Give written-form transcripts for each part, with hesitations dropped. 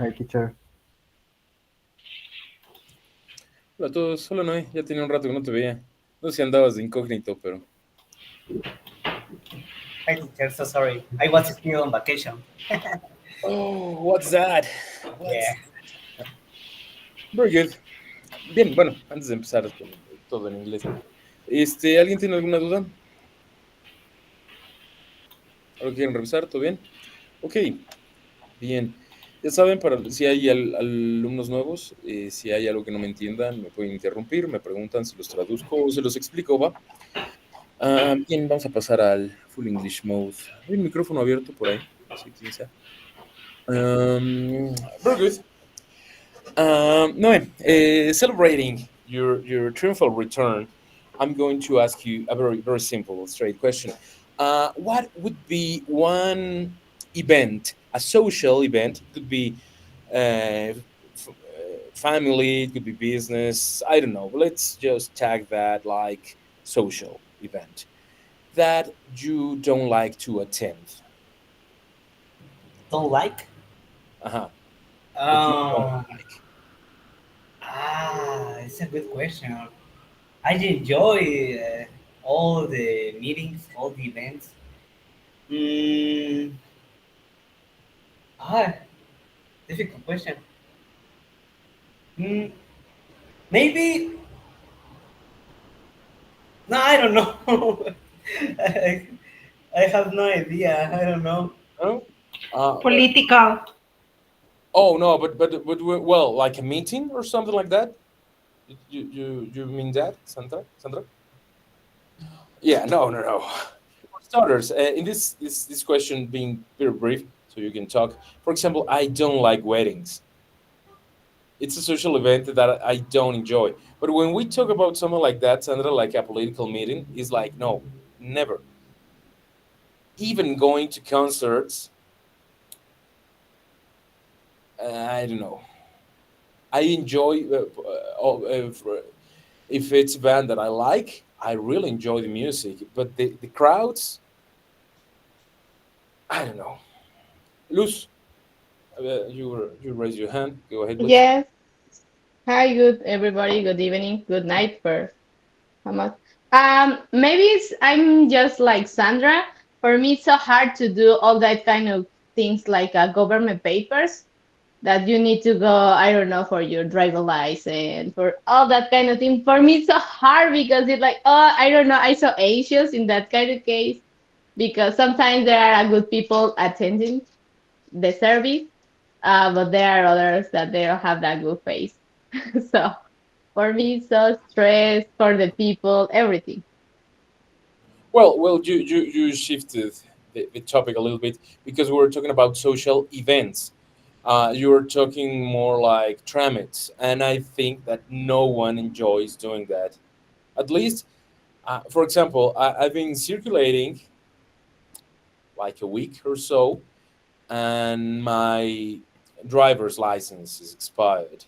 Hi, teacher. Hola a todos, hola Noé, ya tenía un rato que no te veía. No sé si andabas de incógnito, pero... Hi, teacher. So sorry. I was still on vacation. Oh, what's that? Yeah. What's... Very good. Bien, bueno, antes de empezar con todo en inglés. ¿Alguien tiene alguna duda? ¿Algo que quieren revisar? ¿Todo bien? Ok, bien. Ya saben, para si hay alumnos nuevos, si hay algo que no me entiendan, me pueden interrumpir, me preguntan si los traduzco o se los explico, ¿va? Bien, vamos a pasar al Full English Mode. Hay un micrófono abierto por ahí, no sé quién sea. Very good. Noe, celebrating your triumphal return, I'm going to ask you a very simple, straight question. What would be one event, a social event? It could be family, it could be business. I don't know. Let's just tag that like social event that you don't like to attend. Don't like? Uh huh. That you don't Uh, like. it's a good question. I enjoy all the meetings, all the events. Mm, ah, difficult question. Mm, maybe. No, I don't know. I, I have no idea. I don't know. No? Uh, Political. Oh no, but well, like a meeting or something like that. You mean that, Sandra? Sandra? Yeah, no. For starters, in this question being very brief, so you can talk. For example, I don't like weddings. It's a social event that I don't enjoy. But when we talk about something like that, Sandra, like a political meeting, is like no, never. Even going to concerts, I don't know. I enjoy if it's a band that I like, I really enjoy the music. But the crowds, I don't know. Luz, you raise your hand. Go ahead, please. Yes. Hi, good everybody. Good evening. Good night first. Hamas. Maybe I'm just like Sandra. For me, it's so hard to do all that kind of things like government papers that you need to go, I don't know, for your driver license, for all that kind of thing. For me, it's so hard because it's like, oh, I don't know. I'm so anxious in that kind of case because sometimes there are good people attending the service, but there are others that they don't have that good face. So for me, so stress for the people, everything. Well, you shifted the topic a little bit because we were talking about social events. You were talking more like tramits, and I think that no one enjoys doing that. At least, for example, I've been circulating like a week or so, and my driver's license is expired.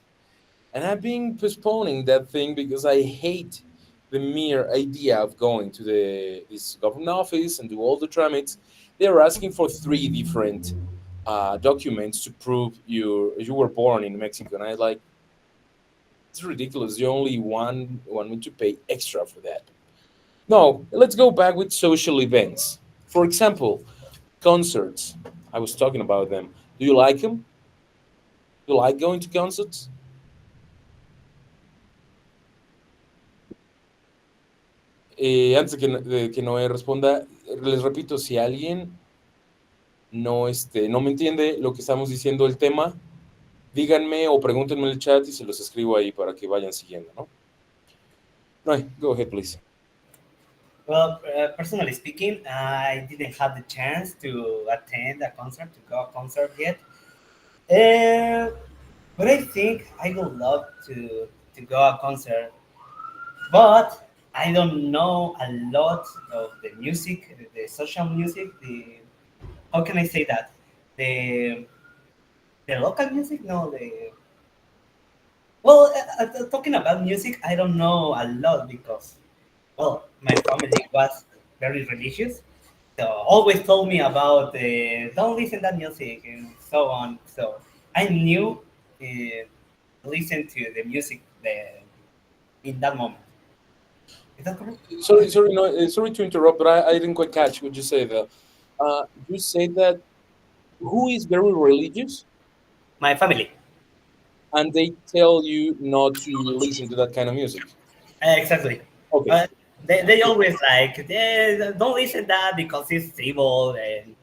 And I've been postponing that thing because I hate the mere idea of going to this government office and do all the tramits. They're asking for three different documents to prove you were born in Mexico, and I like it's ridiculous. You only want me to pay extra for that. No, let's go back with social events. For example, concerts. I was talking about them. Do you like them? Do you like going to concerts? Antes de que Noé responda, les repito, si alguien no me entiende lo que estamos diciendo el tema, díganme o pregúntenme en el chat y se los escribo ahí para que vayan siguiendo, ¿no? Noé, go ahead, please. Well, personally speaking, I didn't have the chance to attend a concert, to go a concert yet. Uh, but I think I would love to go a concert. But I don't know a lot of the music, the social music, the how can I say that? The the local music? No, the well, talking about music, I don't know a lot because well, my family was very religious, so always told me about don't listen that music and so on. So I knew listen to the music in that moment. Is that correct? Sorry, sorry, no, sorry to interrupt, but I didn't quite catch what you say there. You say that who is very religious My family. and they tell you not to listen to that kind of music. Exactly. Okay, Uh, they always like, don't listen that because it's evil and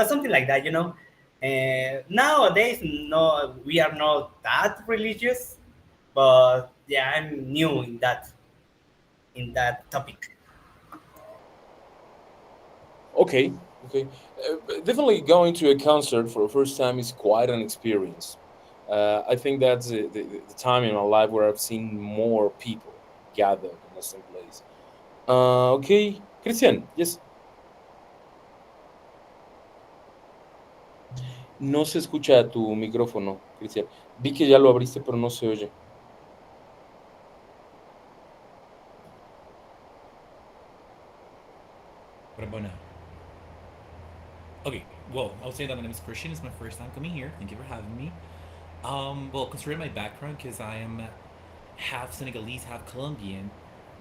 something like that, you know. Nowadays, no, we are not that religious, but yeah, I'm new in that topic. okay, okay. Definitely going to a concert for the first time is quite an experience. I think that's the time in my life where I've seen more people gathered in the same place. Okay, Christian, yes. No se escucha tu micrófono, Cristian. Vi que ya lo abriste, pero no se oye. What about now? Okay, well, I would say that my name is Christian. It's my first time coming here. Thank you for having me. Well, considering my background, because I am half Senegalese, half Colombian,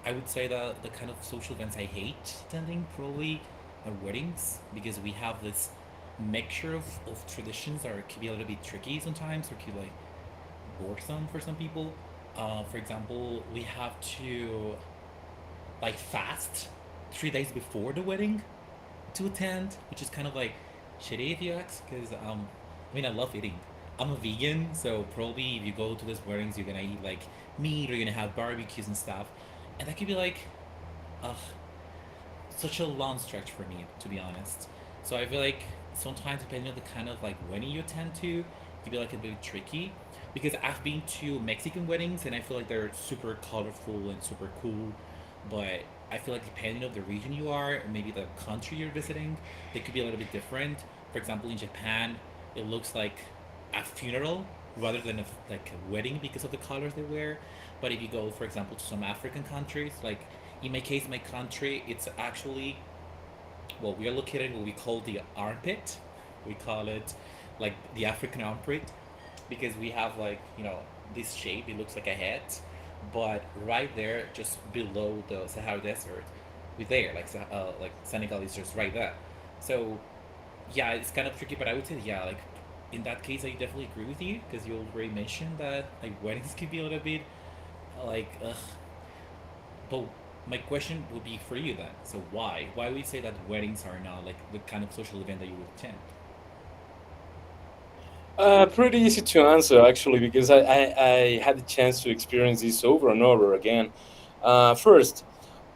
I would say that the kind of social events I hate attending probably are weddings because we have this mixture of traditions that can be a little bit tricky sometimes or can be like boresome for some people. For example, we have to like fast 3 days before the wedding to attend, which is kind of like shitty if you ask, because I mean I love eating. I'm a vegan, so probably if you go to these weddings, you're gonna eat like meat or you're gonna have barbecues and stuff, and that could be like, ugh, such a long stretch for me to be honest. So I feel like sometimes depending on the kind of like wedding you attend to, it could be like a bit tricky. Because I've been to Mexican weddings and I feel like they're super colorful and super cool, but I feel like depending on the region you are, or maybe the country you're visiting, they could be a little bit different. For example, in Japan, it looks like a funeral rather than like a wedding because of the colors they wear. But if you go, for example, to some African countries, like in my case, my country, it's actually well, we are located in what we call the armpit. We call it like the African armpit because we have like this shape. It looks like a head, but right there, just below the Sahara Desert, we're there. Like Senegal is just right there. So yeah, it's kind of tricky, but I would say yeah, like in that case, I definitely agree with you because you already mentioned that like weddings can be a little bit like ugh. But my question would be for you then. So why? Why would you say that weddings are not like the kind of social event that you would attend? Pretty easy to answer actually, because I had the chance to experience this over and over again. First,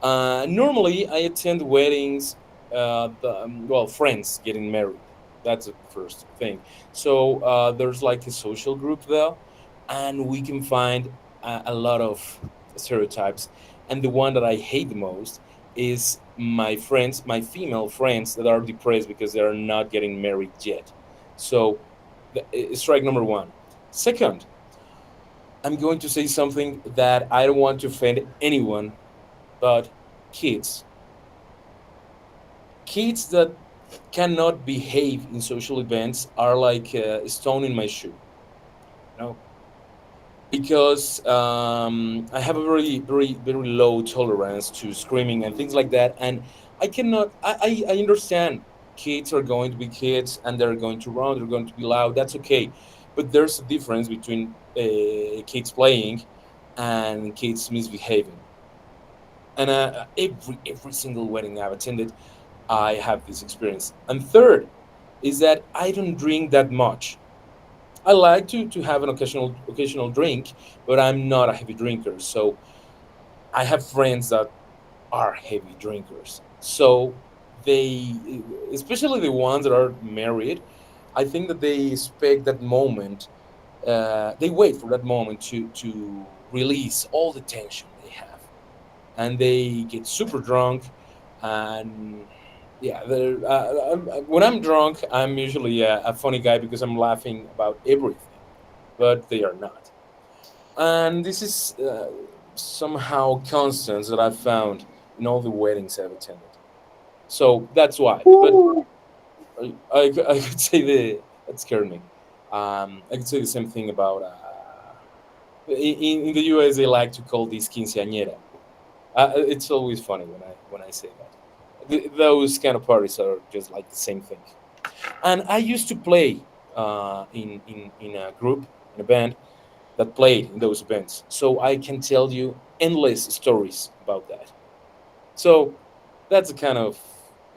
normally I attend weddings, well, friends getting married. That's the first thing. So there's like a social group there, and we can find a lot of stereotypes. And the one that I hate the most is my friends, my female friends that are depressed because they are not getting married yet. So strike number one. Second, I'm going to say something that I don't want to offend anyone, but kids. Kids that cannot behave in social events are like a stone in my shoe. You know, because I have a very low tolerance to screaming and things like that, and I cannot. I understand kids are going to be kids and they're going to run, they're going to be loud. That's okay, but there's a difference between kids playing and kids misbehaving. And every single wedding I've attended, I have this experience. And third is that I don't drink that much. I like to have an occasional drink, but I'm not a heavy drinker. So I have friends that are heavy drinkers. So they, especially the ones that are married, I think that they expect that moment. They wait for that moment to release all the tension they have, and they get super drunk. And yeah, when I'm drunk, I'm usually a funny guy because I'm laughing about everything, but they are not. And this is somehow constant that I've found in all the weddings I've attended. So that's why. But I could say that scared me. I could say the same thing about in the US they like to call this quinceañera. It's always funny when I say that. Those kind of parties are just like the same thing. And I used to play in a group, in a band that played in those events. So I can tell you endless stories about that. So that's the kind of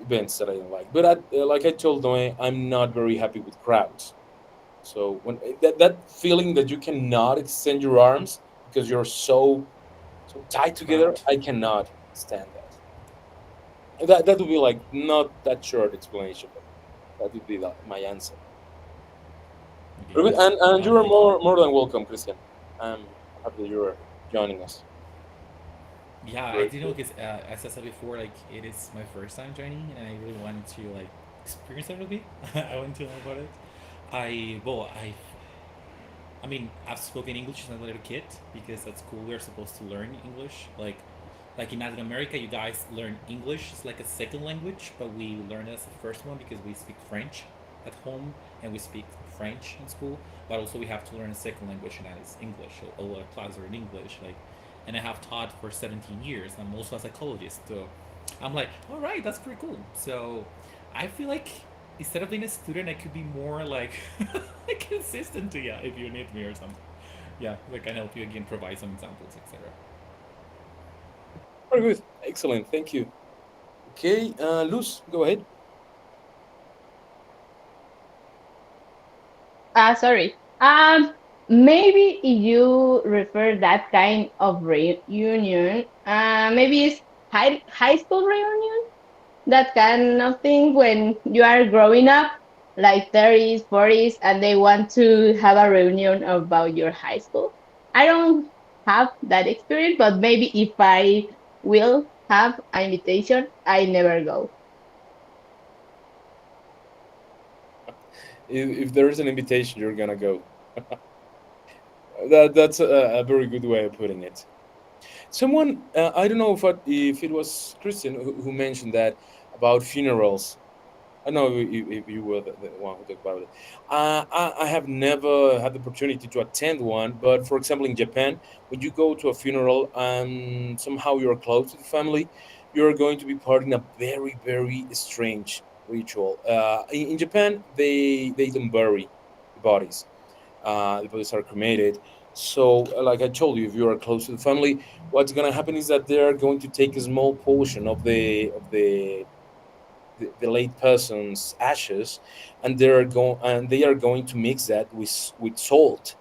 events that I don't like. But like I told Noe, I'm not very happy with crowds. So when that feeling that you cannot extend your arms because you're so tied together, Cramped. I cannot stand that. That would be like not that short explanation, but that would be my answer. Okay, Very good. yes. And you are Thank you. more than welcome, Christian. I'm happy that you are joining us. Yeah, I Very do know good. because as I said before, like it is my first time joining, and I really wanted to like experience it a little bit. I want to know about it. I mean, I've spoken English since I was a little kid because at school we are supposed to learn English. Like in Latin America, you guys learn English as like a second language, but we learn it as the first one because we speak French at home and we speak French in school. But also we have to learn a second language, and that is English. So a lot of classes are in English. And I have taught for 17 years. I'm also a psychologist, so I'm like, all right, that's pretty cool. So I feel like instead of being a student, I could be more like consistent to you if you need me or something. Yeah, I can help you again, provide some examples, etc. Very good. Excellent. Thank you. Okay, Luz, go ahead. Sorry. Maybe you refer that kind of reunion. Maybe it's high school reunion. That kind of thing when you are growing up, like 30s, 40s, and they want to have a reunion about your high school. I don't have that experience, but maybe if I will have an invitation, I never go. If there is an invitation, you're gonna go. That's a very good way of putting it. Someone, I don't know if it was Christian who mentioned that about funerals. I don't know if you were the one who talked about it. I have never had the opportunity to attend one, but for example, in Japan, when you go to a funeral and somehow you're close to the family, you're going to be part in a very, very strange ritual. In Japan, they don't bury the bodies. The bodies are cremated. So, like I told you, if you are close to the family, what's going to happen is that they are going to take a small portion of the late person's ashes, and they are going to mix that with salt,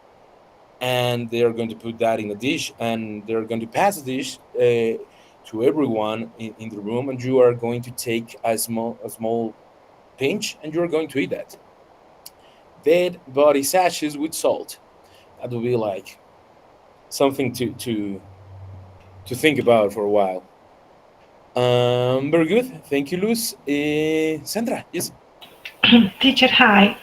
and they are going to put that in a dish, and they're going to pass the dish to everyone in the room, and you are going to take a small pinch, and you are going to eat that dead body's ashes with salt. That would be like something to think about for a while. Very good. Thank you, Luz. Sandra, yes. Teacher, hi.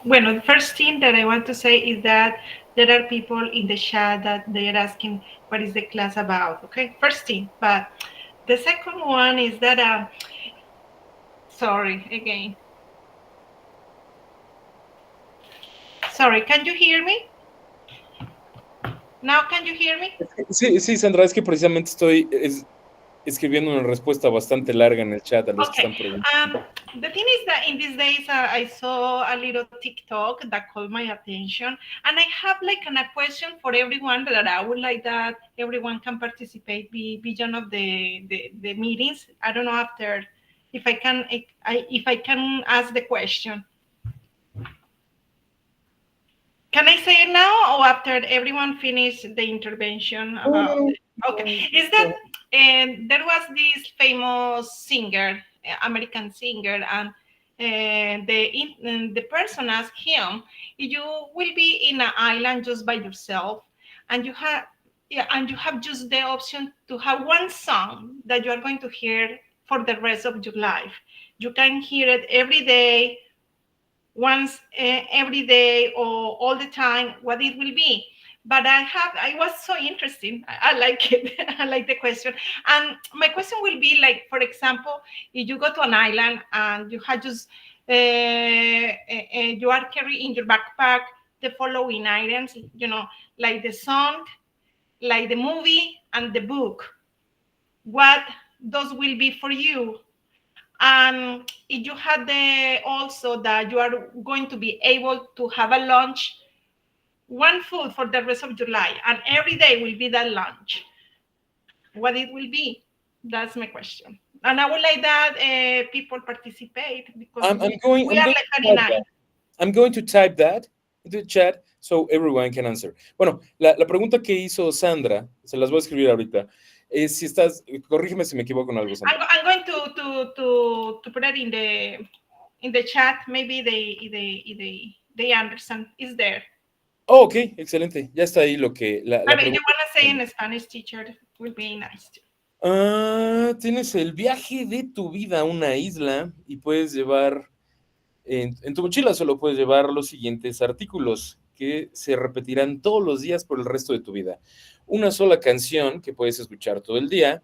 Bueno, the first thing that I want to say is that there are people in the chat that they are asking what is the class about. Okay, first thing. But the second one is that, sorry, again. Sorry, can you hear me? Now, can you hear me? Sí, sí, Sandra, es que precisamente estoy escribiendo una respuesta bastante larga en el chat a los que Okay. están preguntando. The thing is that in these days, I saw a little TikTok that called my attention, and I have like a question for everyone that I would like that everyone can participate beyond of the meetings. I don't know after if I can if I can ask the question. Can I say it now or after everyone finish the intervention about it? Okay. Is that there was this famous singer, American singer, and the person asked him, you will be in an island just by yourself, and you have yeah, and you have just the option to have one song that you are going to hear for the rest of your life. You can hear it every day, once every day or all the time, what it will be. But I was so interested. I like it. I like the question. And my question will be like, for example, if you go to an island and you have just You are carrying in your backpack the following items, like the song, like the movie, and the book. What those will be for you? And if you had the also that you are going to be able to have a lunch, one food for the rest of your life, and every day will be that lunch, what it will be? That's my question. And I would like that people participate because I'm we, going. we I'm are going like to type 39. that. I'm going to type that into the chat so everyone can answer. Bueno, la pregunta que hizo Sandra, se las voy a escribir ahorita, es si estás, corrígeme si me equivoco en algo, Sandra. I'm going to put it in the chat. Maybe they understand. It's there. Oh, ok, excelente. Ya está ahí lo que la But if you pregunta. want to say in Spanish, teacher, it would be nice too. Tienes el viaje de tu vida a una isla y puedes llevar, en tu mochila solo puedes llevar los siguientes artículos que se repetirán todos los días por el resto de tu vida. Una sola canción que puedes escuchar todo el día,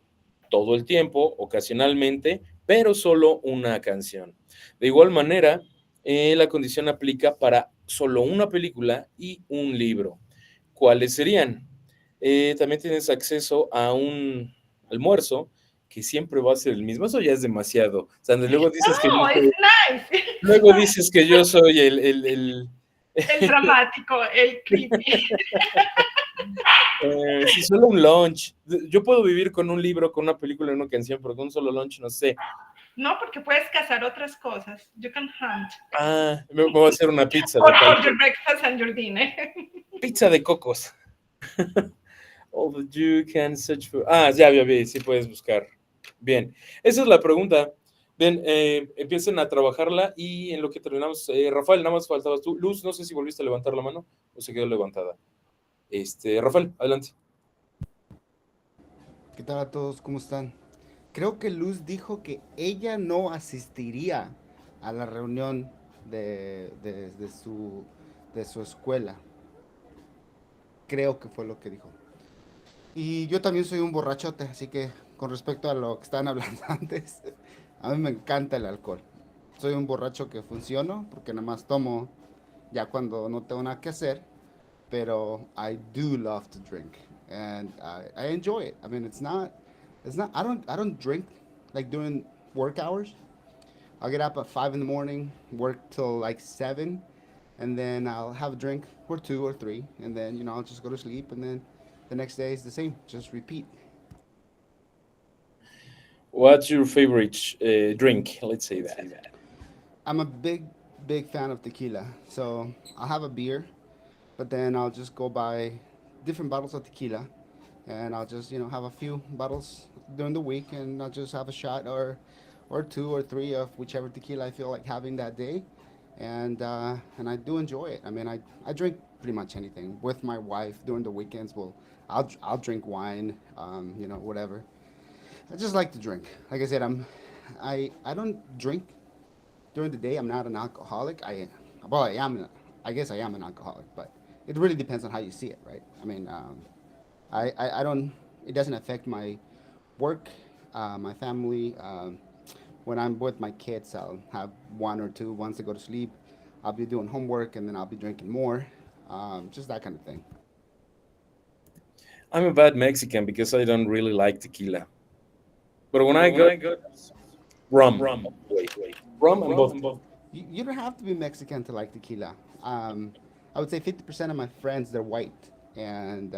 todo el tiempo, ocasionalmente, pero solo una canción. De igual manera, la condición aplica para solo una película y un libro. ¿Cuáles serían? También tienes acceso a un almuerzo que siempre va a ser el mismo. Eso ya es demasiado. Sandra, luego dices que No, it's nice. luego dices que yo soy El dramático, el creepy. si solo un lunch. Yo puedo vivir con un libro, con una película y una canción, pero con un solo lunch no sé. No, porque puedes cazar otras cosas. You can hunt. Me voy a hacer una pizza de For your breakfast and your dinner. pizza de cocos. Oh, you can search for. Ya vi, sí puedes buscar. Bien, esa es la pregunta. Bien, empiecen a trabajarla y en lo que terminamos, Rafael, nada más faltabas tú. Luz, no sé si volviste a levantar la mano o se quedó levantada. Rafael, adelante. ¿Qué tal a todos? ¿Cómo están? Creo que Luz dijo que ella no asistiría a la reunión de su escuela. Creo que fue lo que dijo. Y yo también soy un borrachote, así que con respecto a lo que estaban hablando antes, a mí me encanta el alcohol. Soy un borracho que funciono porque nada más tomo ya cuando no tengo nada que hacer, pero I do love to drink and I enjoy it. I mean, I don't drink like during work hours. I'll get up at 5 in the morning, work till like 7, and then I'll have a drink or two or three, and then I'll just go to sleep, and then the next day is the same, just repeat. What's your favorite drink? Let's say that. I'm a big fan of tequila, so I'll have a beer, but then I'll just go buy different bottles of tequila, and I'll just have a few bottles during the week, and I'll just have a shot or two or three of whichever tequila I feel like having that day, and I do enjoy it. I mean, I drink pretty much anything with my wife during the weekends. Well, I'll drink wine, whatever. I just like to drink. Like I said, I don't drink during the day. I'm not an alcoholic. I am. I guess I am an alcoholic, but it really depends on how you see it, right? I mean, I don't. It doesn't affect my work, my family. When I'm with my kids, I'll have one or two. Once they go to sleep, I'll be doing homework, and then I'll be drinking more. Just that kind of thing. I'm a bad Mexican because I don't really like tequila. But when I go, rum. Wait. Rum and vodka. You don't have to be Mexican to like tequila. I would say 50% of my friends they're white, and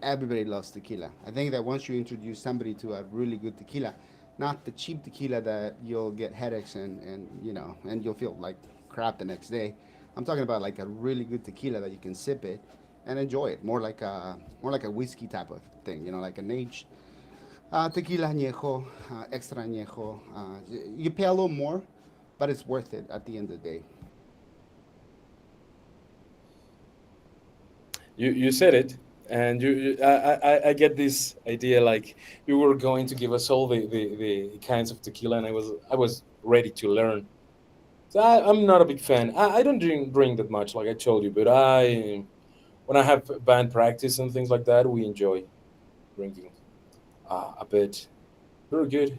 everybody loves tequila. I think that once you introduce somebody to a really good tequila, not the cheap tequila that you'll get headaches and you'll feel like crap the next day. I'm talking about like a really good tequila that you can sip it and enjoy it, more like a whiskey type of thing, like an aged tequila añejo, extra añejo. You pay a little more, but it's worth it at the end of the day. You said it, and I get this idea like you were going to give us all the kinds of tequila, and I was ready to learn. So I'm not a big fan. I don't drink that much, like I told you, but when I have band practice and things like that, we enjoy drinking a bit. Very good.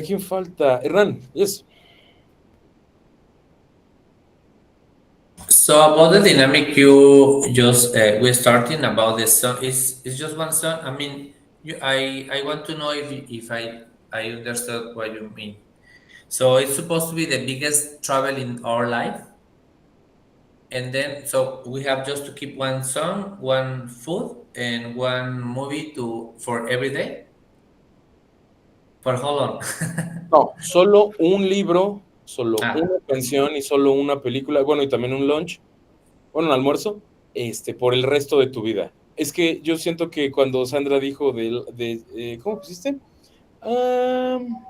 ¿Quién falta? Hernán, yes. So about the dynamic, you just we're starting about the song. It's just one song. I mean, I want to know if I understood what you mean. So it's supposed to be the biggest travel in our life, and then so we have just to keep one song, one food, and one movie to for every day. For how long? No, solo un libro, solo Ah, una canción y solo una película, bueno, y también un lunch, bueno, un almuerzo, por el resto de tu vida. Es que yo siento que cuando Sandra dijo ¿cómo pusiste? Um,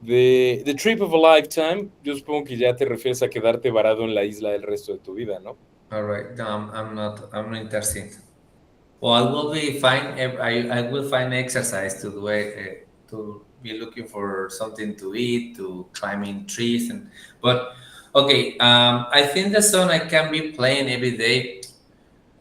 de The Trip of a Lifetime, yo supongo que ya te refieres a quedarte varado en la isla el resto de tu vida, ¿no? all right. No, I'm not interested. Well, I will be fine. I will find exercise to do it, to be looking for something to eat, to climbing trees, and but okay. I think the song I can be playing every day.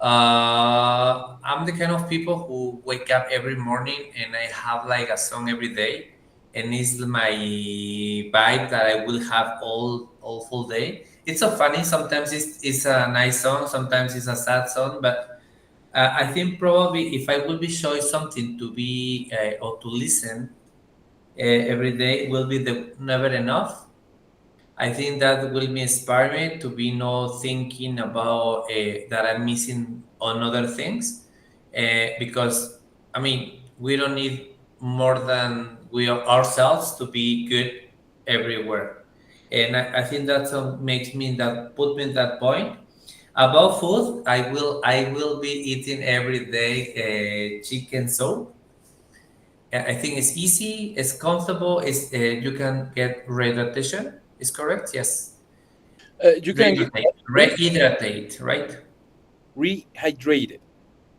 I'm the kind of people who wake up every morning and I have like a song every day, and it's my vibe that I will have all full day. It's so funny. Sometimes it's a nice song, sometimes it's a sad song, but I think probably if I will be showing something to be or to listen every day will be the never enough. I think that will be inspire me to be not thinking about that I'm missing on other things because I mean we don't need more than we are ourselves to be good everywhere, and I think that makes me that put me in that point. About food, I will be eating every day chicken soup. I think it's easy, it's comfortable, it's you can get rehydratation. Is correct? Yes, You can get rehydrate, rehydrate, right? rehydrated.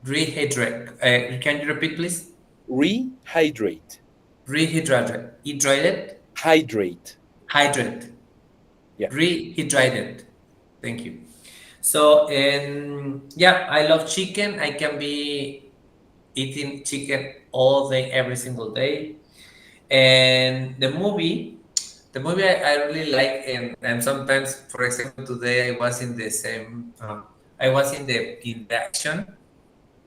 Rehydrate. Can you repeat, please? Rehydrate. Rehydrate, hydrated, Hydrate. hydrate, Yeah. rehydrated. Thank you. So, and yeah, I love chicken. I can be eating chicken all day, every single day. And the movie I really like, and sometimes, for example, today I was in the same, I was in the action.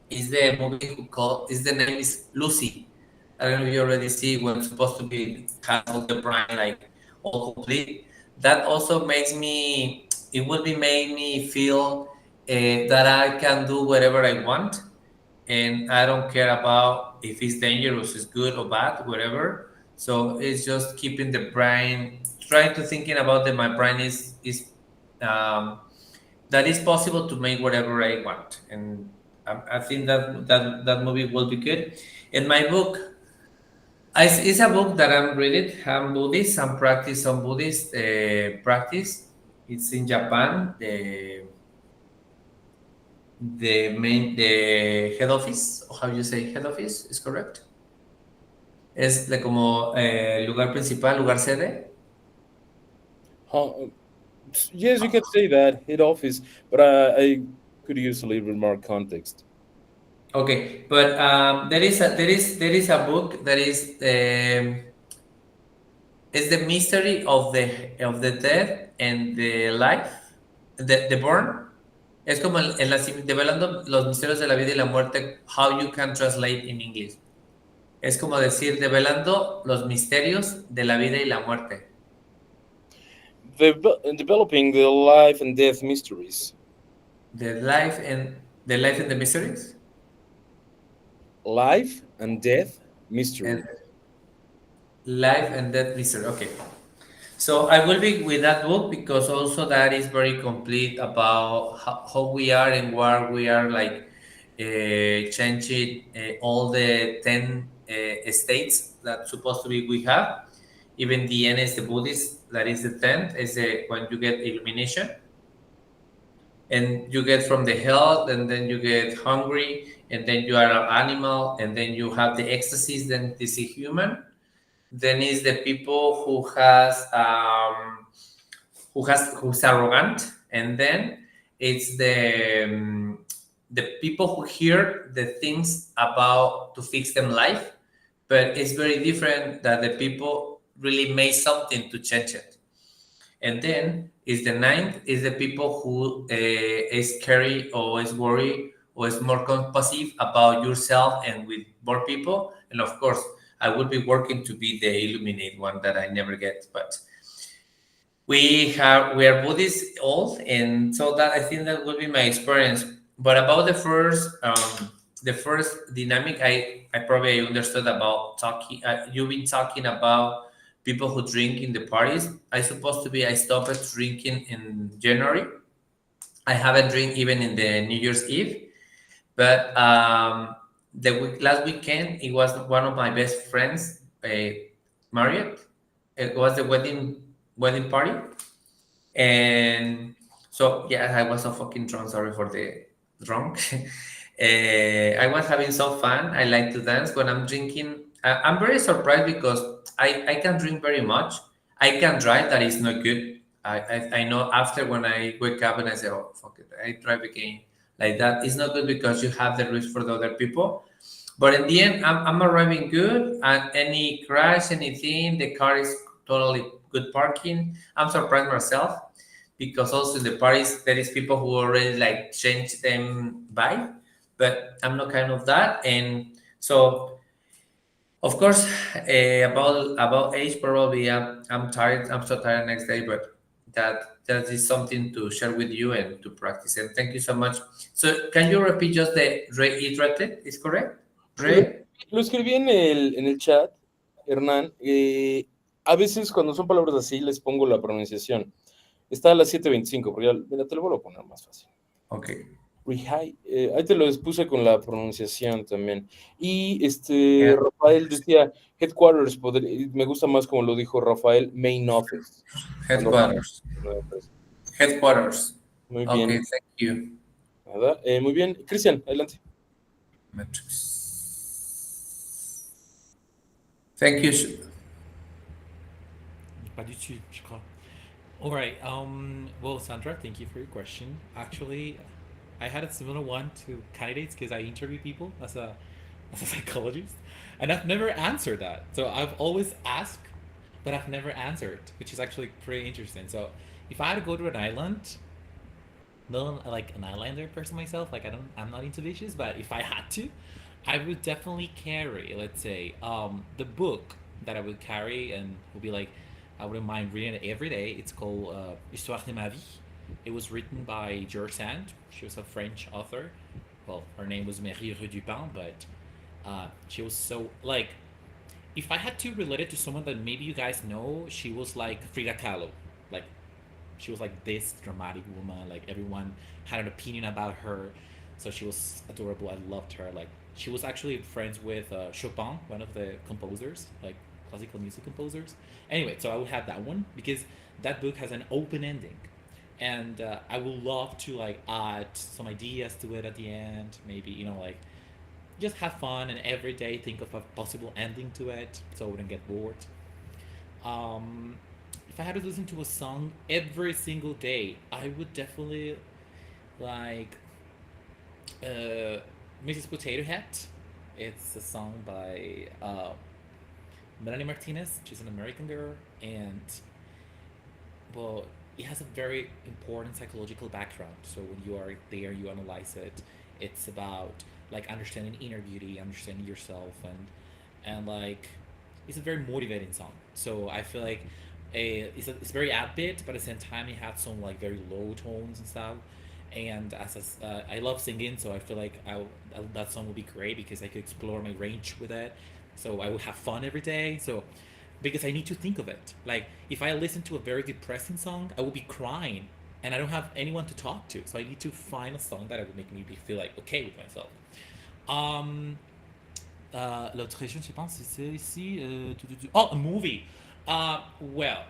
Is the movie who called? Is the name is Lucy? I don't know if you already see when it's supposed to be have all the brain like all complete. That also makes me. It will be made me feel that I can do whatever I want, and I don't care about if it's dangerous, it's good or bad, whatever. So it's just keeping the brain, trying to thinking about that my brain is um, that it's possible to make whatever I want, and I think that movie will be good. In my book, it's a book that I'm reading. I'm Buddhist. I'm practice on Buddhist practice. It's in Japan. The head office, or how you say head office, is correct. Es de como lugar principal, lugar sede. Huh, yes, you can say that head office, but I could use a little bit more context. Okay, but there is a book that is the mystery of the death and the life, the born. Es como el nacimiento, develando los misterios de la vida y la muerte. How you can translate in English. Es como decir develando los misterios de la vida y la muerte. Developing the life and death mysteries. The life and the mysteries. Life and death mystery. And life and death mystery. Okay. So I will be with that book because also that is very complete about how we are and where we are like changing all the 10 states that supposed to be we have. Even the end is the Buddhist, that is the 10th, is when you get illumination. And you get from the health, and then you get hungry, and then you are an animal, and then you have the ecstasies, then this is human. Then is the people who's arrogant, and then it's the people who hear the things about to fix them life, but it's very different that the people really made something to change it. And then is the ninth is the people who is scary or is worried or is more compulsive about yourself and with more people. And of course, I would be working to be the illuminate one that I never get. But we are Buddhists all, and so that I think that would be my experience. But about the first dynamic, I probably understood about talking. You've been talking about people who drink in the parties. I supposed to be. I stopped drinking in January. I haven't drink even in the New Year's Eve. But last weekend, it was one of my best friends, Marriott. It was the wedding party, and so yeah, I was so fucking drunk. Sorry for the drunk. I was having so fun. I like to dance when I'm drinking. I'm very surprised because I can drink very much. I can drive. That is not good. I know after when I wake up and I say, oh fuck it, I drive again. Like that is not good because you have the risk for the other people. But in the end, I'm arriving good. And any crash, anything, the car is totally good parking. I'm surprised myself because also in the parties there is people who already like change them by, but I'm not kind of that. And so of course, about age, probably I'm tired. I'm so tired next day, but that is something to share with you and to practice. And thank you so much. So can you repeat just the reiterated? Is correct? Lo, Re. lo escribí en el chat, Hernán. A veces cuando son palabras así les pongo la pronunciación. Está a las 7:25, pero ya, mira, te lo vuelvo a poner más fácil. Okay. Ahí te lo puse con la pronunciación también. Y Yeah. Rafael decía headquarters, me gusta más como lo dijo Rafael, main office. Headquarters. Headquarters. Muy bien. Okay, thank you. Nada, muy bien. Cristian, adelante. Metrics. Thank you. Pas du tout, je crois. All right. Well, Sandra, thank you for your question. Actually, I had a similar one to candidates because I interview people as a psychologist, and I've never answered that. So I've always asked, but I've never answered, which is actually pretty interesting. So if I had to go to an island, not like an islander person myself, like I'm not into beaches, but if I had to, I would definitely carry, let's say, the book that I would carry and would be like, I wouldn't mind reading it every day. It's called Histoire de ma vie. It was written by George Sand. She was a French author. Well, her name was Marie Redupin, but she was so like. If I had to relate it to someone that maybe you guys know, she was like Frida Kahlo. Like, she was like this dramatic woman. Like everyone had an opinion about her, so she was adorable. I loved her. Like she was actually friends with Chopin, one of the composers, like classical music composers. Anyway, so I would have that one because that book has an open ending, and I would love to like add some ideas to it at the end. Maybe like just have fun and every day think of a possible ending to it, so I wouldn't get bored. Um, if I had to listen to a song every single day, I would definitely like Mrs. Potato Head. It's a song by Melanie Martinez. She's an American girl, and well, it has a very important psychological background. So when you are there, you analyze it. It's about like understanding inner beauty, understanding yourself, and like it's a very motivating song. So I feel like it's very upbeat, but at the same time it had some like very low tones and stuff. And I love singing, so I feel like that song would be great because I could explore my range with it. So I would have fun every day. So because I need to think of it. Like if I listen to a very depressing song, I will be crying, and I don't have anyone to talk to. So I need to find a song that would make me feel like okay with myself. Um, L'autre région, je pense, c'est ici. Oh, a movie. Well,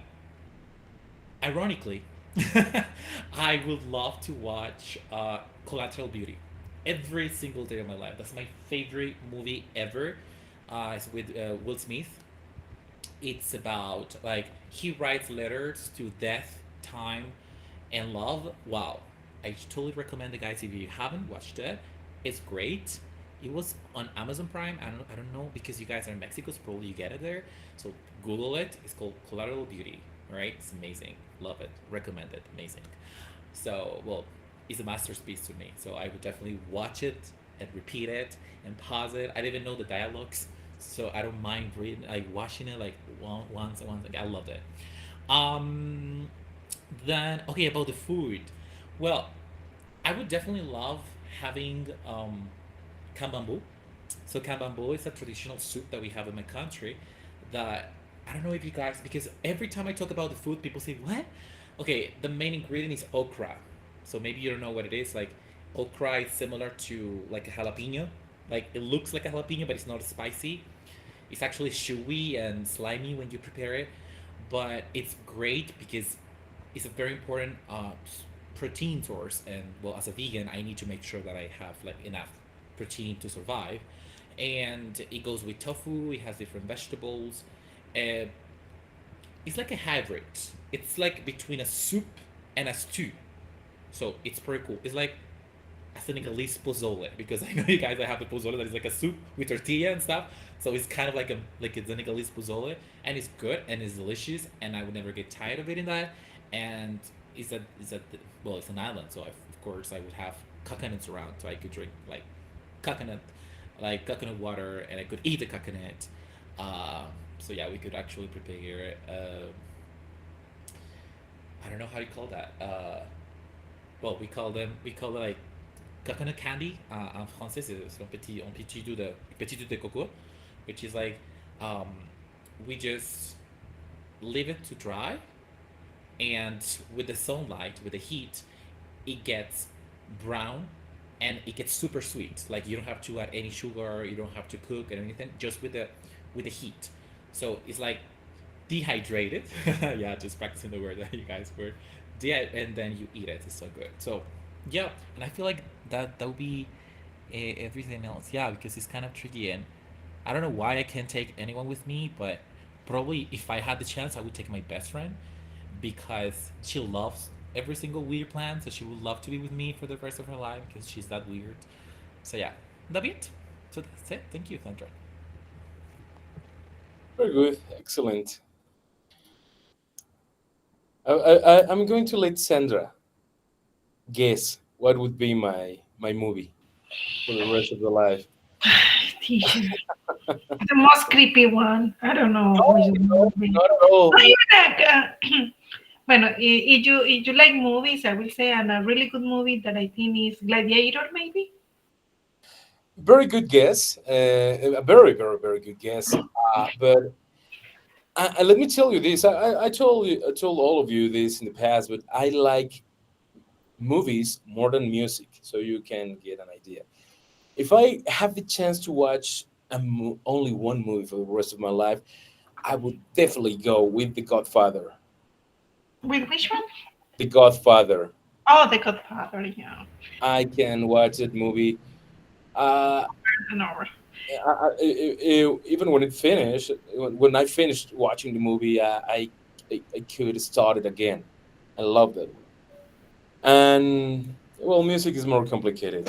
ironically, I would love to watch Collateral Beauty every single day of my life. That's my favorite movie ever. It's with Will Smith. It's about like he writes letters to death, time, and love. Wow, I totally recommend the guys if you haven't watched it. It's great. It was on Amazon Prime. I don't know because you guys are in Mexico, so probably you get it there. So Google it. It's called Collateral Beauty. All right, it's amazing. Love it. Recommend it. Amazing. So well, it's a masterpiece to me. So I would definitely watch it and repeat it and pause it. I didn't even know the dialogues, so I don't mind reading like watching it like once and once. Like I loved it. Um, then okay about the food. Well, I would definitely love having kambambu. So kambambu is a traditional soup that we have in my country. That I don't know if you guys because every time I talk about the food, people say what? Okay, the main ingredient is okra. So maybe you don't know what it is. Like okra is similar to like a jalapeno. Like it looks like a jalapeno, but it's not spicy. It's actually chewy and slimy when you prepare it, but it's great because it's a very important protein source. And well, as a vegan, I need to make sure that I have like enough protein to survive. And it goes with tofu. It has different vegetables. Uh, it's like a hybrid. It's like between a soup and a stew. So it's pretty cool. It's like I think at least pozole because I know you guys have the pozole that is like a soup with tortilla and stuff. So it's kind of like a like it's a Senegalese pozole, and it's good and it's delicious, and I would never get tired of eating that. And it's a well, it's an island, so of course I would have coconuts around, so I could drink coconut coconut water, and I could eat the coconut. So yeah, we could actually prepare. I don't know how you call that. Well, we call it like coconut candy. En français, c'est un petit doux de coco, which is like um, we just leave it to dry, and with the sunlight, with the heat, it gets brown, and it gets super sweet. Like you don't have to add any sugar, you don't have to cook or anything, just with the heat. So it's like dehydrated. Yeah, just practicing the word that you guys were. And then you eat it. It's so good. So yeah, and I feel like that would be everything else. Yeah, because it's kind of tricky, and I don't know why I can't take anyone with me, but probably if I had the chance, I would take my best friend because she loves every single weird plan, so she would love to be with me for the rest of her life because she's that weird. So yeah, that'd be it. So that's it. Thank you, Sandra. Very good, excellent. I'm going to let Sandra guess what would be my movie for the rest of the life. Teacher. The most creepy one. I don't know No, which no, movie. not at all. I like, bueno, if you like movies, I will say, and a really good movie that I think is Gladiator, maybe. Very good guess. A very, very, very good guess. But let me tell you this. I told all of you this in the past, but I like movies more than music, so you can get an idea. If I have the chance to watch only one movie for the rest of my life, I would definitely go with The Godfather. With which one? The Godfather. Oh, The Godfather. Yeah, I can watch that movie. Uh, an hour. Even when it finished, when I finished watching the movie, I could start it again. I loved it. And well, music is more complicated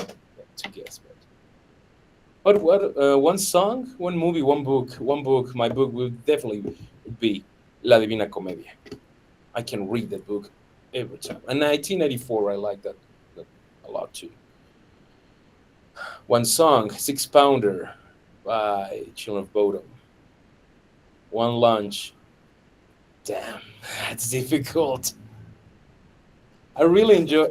to guess. But what? One song, one movie, one book, one book. My book would definitely be La Divina Comedia. I can read that book every time. And 1984, I like that a lot too. One song, Six Pounder by Children of Bodom. One lunch. Damn, that's difficult. I really enjoy.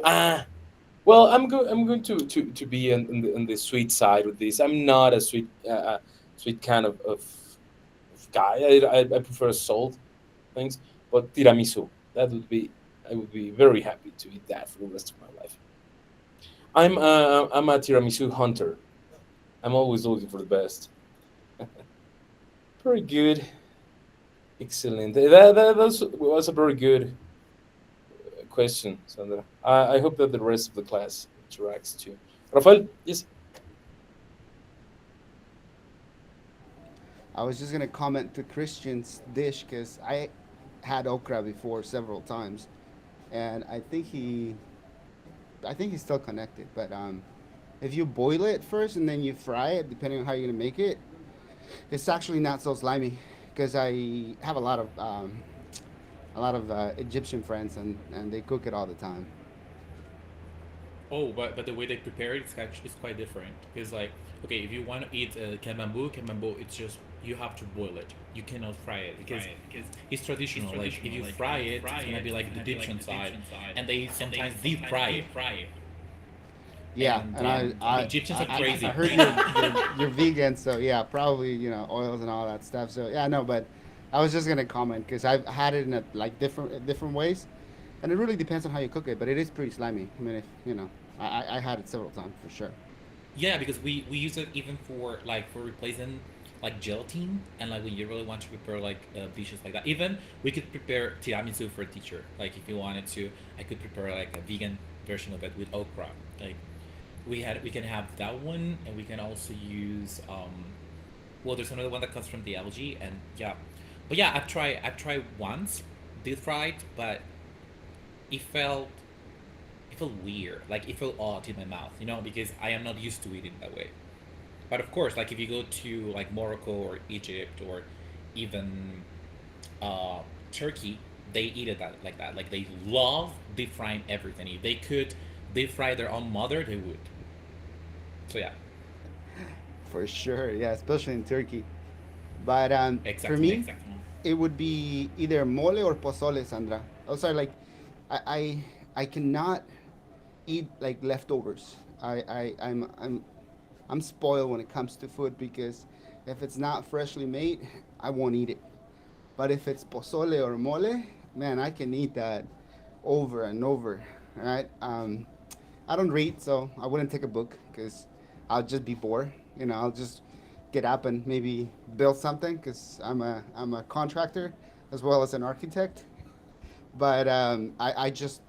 Well, I'm going to be on the sweet side with this. I'm not a sweet kind of guy. I prefer salt things, but tiramisu. That would be I would be very happy to eat that for the rest of my life. I'm a tiramisu hunter. I'm always looking for the best. Very good, excellent. Was a very good question, Sandra. I hope that the rest of the class interacts too. Rafael, yes. I was just gonna comment to Christian's dish because I had okra before several times, and I think he's still connected. But If you boil it first and then you fry it, depending on how you're gonna make it, it's actually not so slimy. Because I have a lot of Egyptian friends, and they cook it all the time. Oh, but the way they prepare it is quite different. Because like, okay, if you want to eat kenbambu, it's just you have to boil it. You cannot fry it because it's traditional. Like if you fry it, it's gonna be like the Egyptian side, and they sometimes deep fry it. Yeah, And and the Egyptians are I crazy. heard you're vegan, so yeah, probably oils and all that stuff. So yeah, no, but I was just gonna comment because I've had it in like different ways, and it really depends on how you cook it. But it is pretty slimy. I mean, if I had it several times for sure. Yeah, because we use it even for like for replacing like gelatin and like when you really want to prepare like dishes like that. Even we could prepare tiramisu for a teacher. Like if you wanted to, I could prepare like a vegan version of it with okra. Like we can have that one, and we can also use well, there's another one that comes from the algae, and yeah, but yeah, I've tried once deep fried, but it felt it felt weird. Like it felt odd in my mouth, because I am not used to eating that way. But of course, like if you go to like Morocco or Egypt or even uh, Turkey, they eat it like that. Like they love deep frying everything. If they could deep fry their own mother, they would. So yeah, For sure, yeah, especially in Turkey. But for exactly, me, exactly. it would be either mole or pozole, Sandra. Oh, sorry, like I I cannot eat like leftovers. I'm spoiled when it comes to food because if it's not freshly made, I won't eat it. But if it's pozole or mole, man, I can eat that over and over. Right? I don't read, so I wouldn't take a book because I'll just be bored. I'll just get up and maybe build something because I'm a contractor as well as an architect. But I just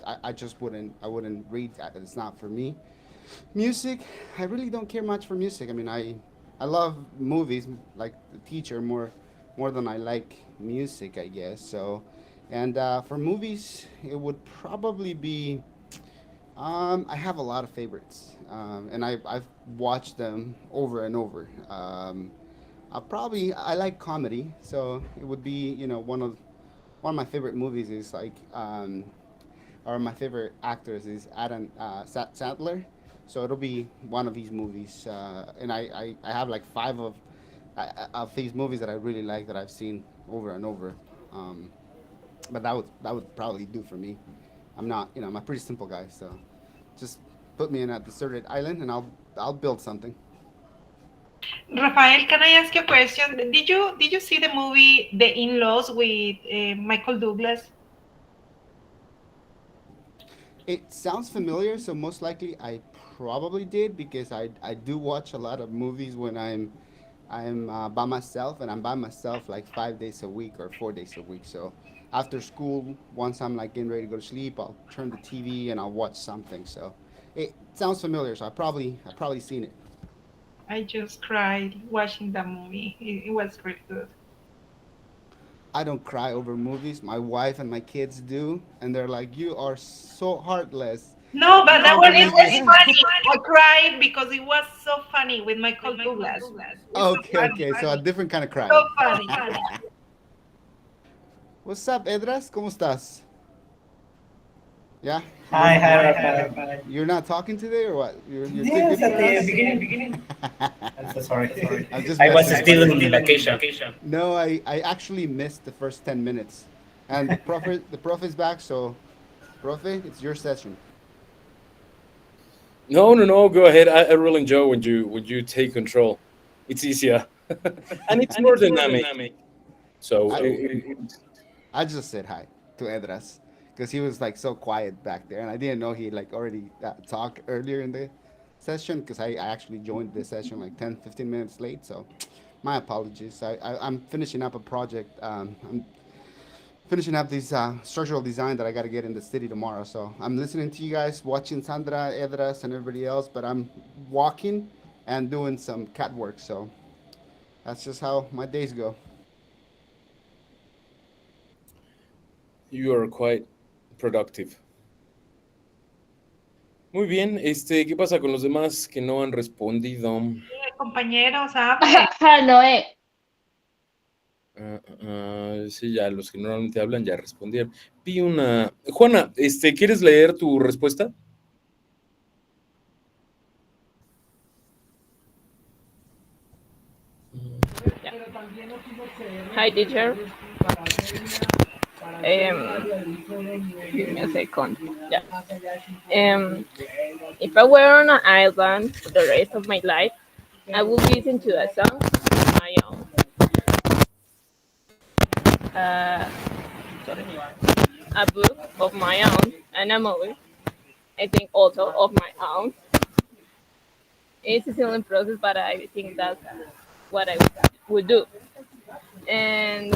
wouldn't read that. It's not for me. Music, I really don't care much for music. I mean, I love movies like the teacher more than I like music, I guess. So, and for movies, it would probably be. I have a lot of favorites, and I've watched them over and over. I like comedy, so it would be one of my favorite movies is like or my favorite actors is Adam Sandler. So it'll be one of these movies, and I have like five of these movies that I really like that I've seen over and over. Um, but that would probably do for me. I'm a pretty simple guy, so just put me in a deserted island and I'll build something. Rafael, can I ask you a question? Did you see the movie The In-Laws with Michael Douglas? It sounds familiar, so most likely I probably did because I do watch a lot of movies when I'm by myself, and I'm by myself like 5 days a week or 4 days a week. So after school, once I'm like getting ready to go to sleep, I'll turn the TV and I'll watch something. So it sounds familiar. So I probably seen it. I just cried watching that movie. It was really good. I don't cry over movies. My wife and my kids do, and they're like, "You are so heartless." No, but that How one can it you do was that? funny. I cried because it was so funny with Michael Douglas. It's so Okay, funny. okay. So a different kind of So crying. funny. What's up, Edras? ¿Cómo estás? Yeah, Hi, hi, Rafael. you're not talking today or what? You're too Yes, good at for the us. beginning. I'm so sorry. I'm just I was messing with still you. on the vacation. No, I actually missed the first 10 minutes, and the prof is back. So, profe, it's your session. No, no, no. Go ahead. I really enjoy when you take control. It's easier, and it's more dynamic. So I I just said hi to Edras because he was like so quiet back there, and I didn't know he like already talked earlier in the session because I actually joined the session like 10, 15 minutes late. So, my apologies. I'm finishing up a project. I'm finishing up this structural design that I got to get in the city tomorrow. So I'm listening to you guys, watching Sandra, Edras, and everybody else, but I'm walking and doing some cat work. So that's just how my days go. you are quite productive. Muy bien, ¿qué pasa con los demás que no han respondido? Compañeros, hable. Noé. Sí, ya los que normalmente hablan ya respondieron. Vi una. Juana, ¿quieres leer tu respuesta? Yeah. Hi, teacher. Give me a second. Yeah. Um, if I were on an island for the rest of my life, I would listen to a song of my own. Uh, sorry, a book of my own, and a movie. I think also of my own. It's a silly process, but I think that's what I would do. And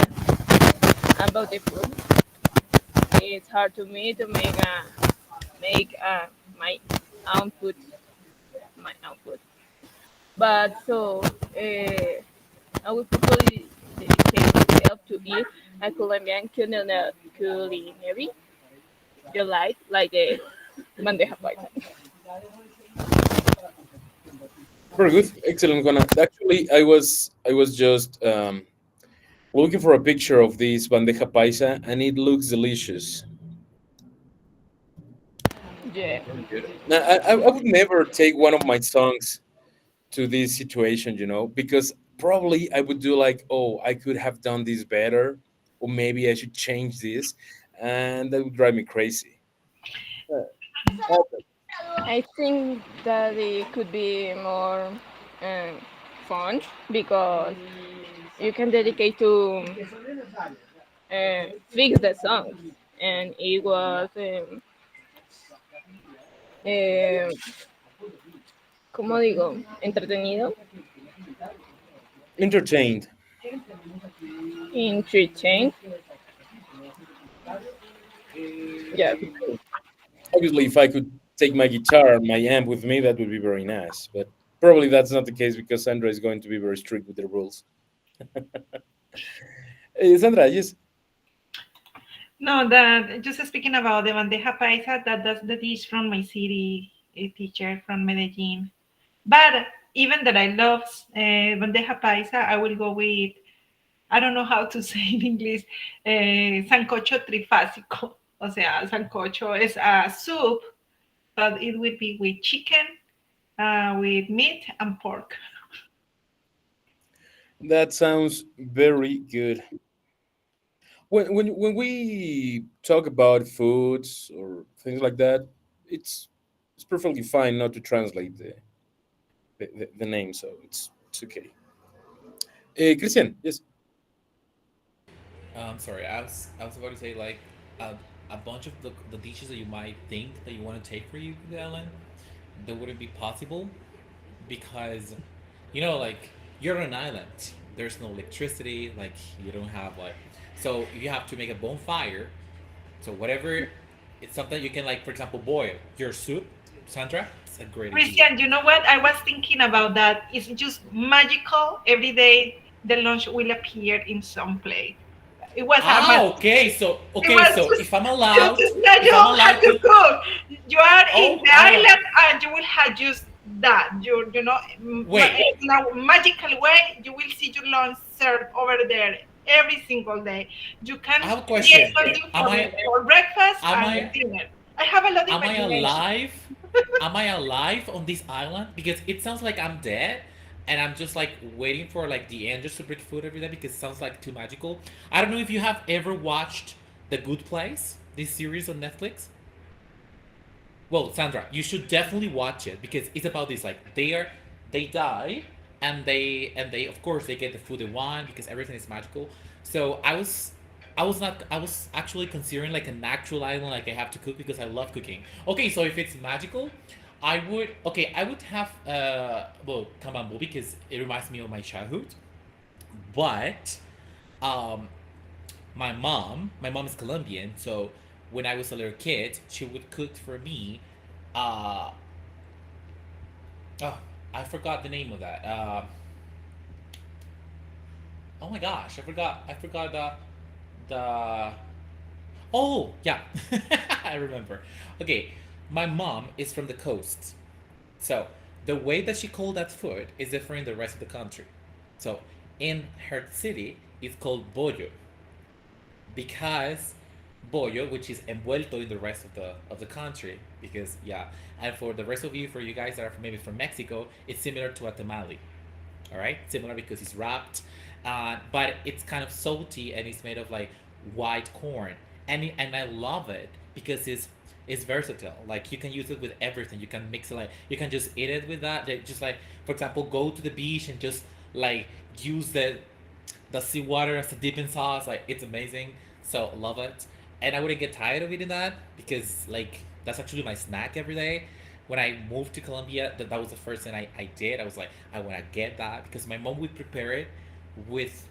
about the food, it's hard to me to make my own food, my own food. But so I would probably dedicate myself to eat a Colombian culinary delight like the bandeja paisa. Very good, excellent, Juana. Actually, I was just looking for a picture of this bandeja paisa, and it looks delicious. Yeah. Very good. Now, I would never take one of my songs to this situation, because probably I would do like, oh, I could have done this better, or maybe I should change this, and that would drive me crazy. Uh, I think that it could be more um, fun because you can dedicate to fix the songs, and it was eh, ¿cómo digo? Entretenido, Entertained. entertained. Yeah. Obviously, if I could take my guitar and my amp with me, that would be very nice. But probably that's not the case because Sandra is going to be very strict with the rules. Sandra, yes. No, that just speaking about the bandeja paisa, that's the dish from my city, a teacher from Medellin. But even that I love bandeja paisa, I will go with, I don't know how to say in English, sancocho trifásico. O sea, sancocho is a soup, but it will be with chicken, with meat and pork. That sounds very good. When we talk about foods or things like that, it's it's perfectly fine not to translate the name, so it's okay. Christian, yes. Sorry, I was about to say like a, a bunch of the dishes that you might think that you want to take for you to the island, that wouldn't be possible because, like you're on an island. There's no electricity. Like you don't have like, so you have to make a bonfire. So whatever, it's something you can like, for example, boil your soup. Sandra, it's a great idea. Christian, you know what? I was thinking about that. It's just magical. Every day the lunch will appear in some plate. It was a Ah, magic. It okay. was So just if I'm you allowed, just that you if I'm don't have allowed to to, cook. You are in oh, the I am. island and you will have just that. Wait, In a magical way, you will see your lunch served over there every single day. You I can have a create question. something Am I, for breakfast am and I, dinner. I have a lot of am I imagination. alive? Am I alive on this island? Because it sounds like I'm dead, and I'm just like waiting for like the angels to bring food every day because it sounds like too magical. I don't know if you have ever watched The Good Place, this series on Netflix. Well, Sandra, you should definitely watch it because it's about this. Like they die, and they of course they get the food they want because everything is magical. So I was actually considering like an actual island like I have to cook because I love cooking. Okay, so if it's magical, I would have well Kamambo because it reminds me of my childhood. But um my mom is Colombian, so when I was a little kid, she would cook for me. Uh, oh, I forgot the name of that. Oh my gosh, I forgot the. Oh yeah, I remember. Okay, My mom is from the coast, so the way that she called that food is different in the rest of the country. So in her city, it's called bollo because bollo, which is envuelto in the rest of the country, because yeah, and for the rest of you, for you guys that are maybe from Mexico, it's similar to a tamale. All right, similar because it's wrapped, but it's kind of salty and it's made of like white corn, and I love it because it's versatile. Like you can use it with everything. You can mix it like you can just eat it with that. Just like for example, go to the beach and just like use the seawater as a dipping sauce. Like it's amazing. So love it. And I wouldn't get tired of eating that because like that's actually my snack every day. When I moved to Colombia, that was the first thing I did. I was like, I want to get that because my mom would prepare it with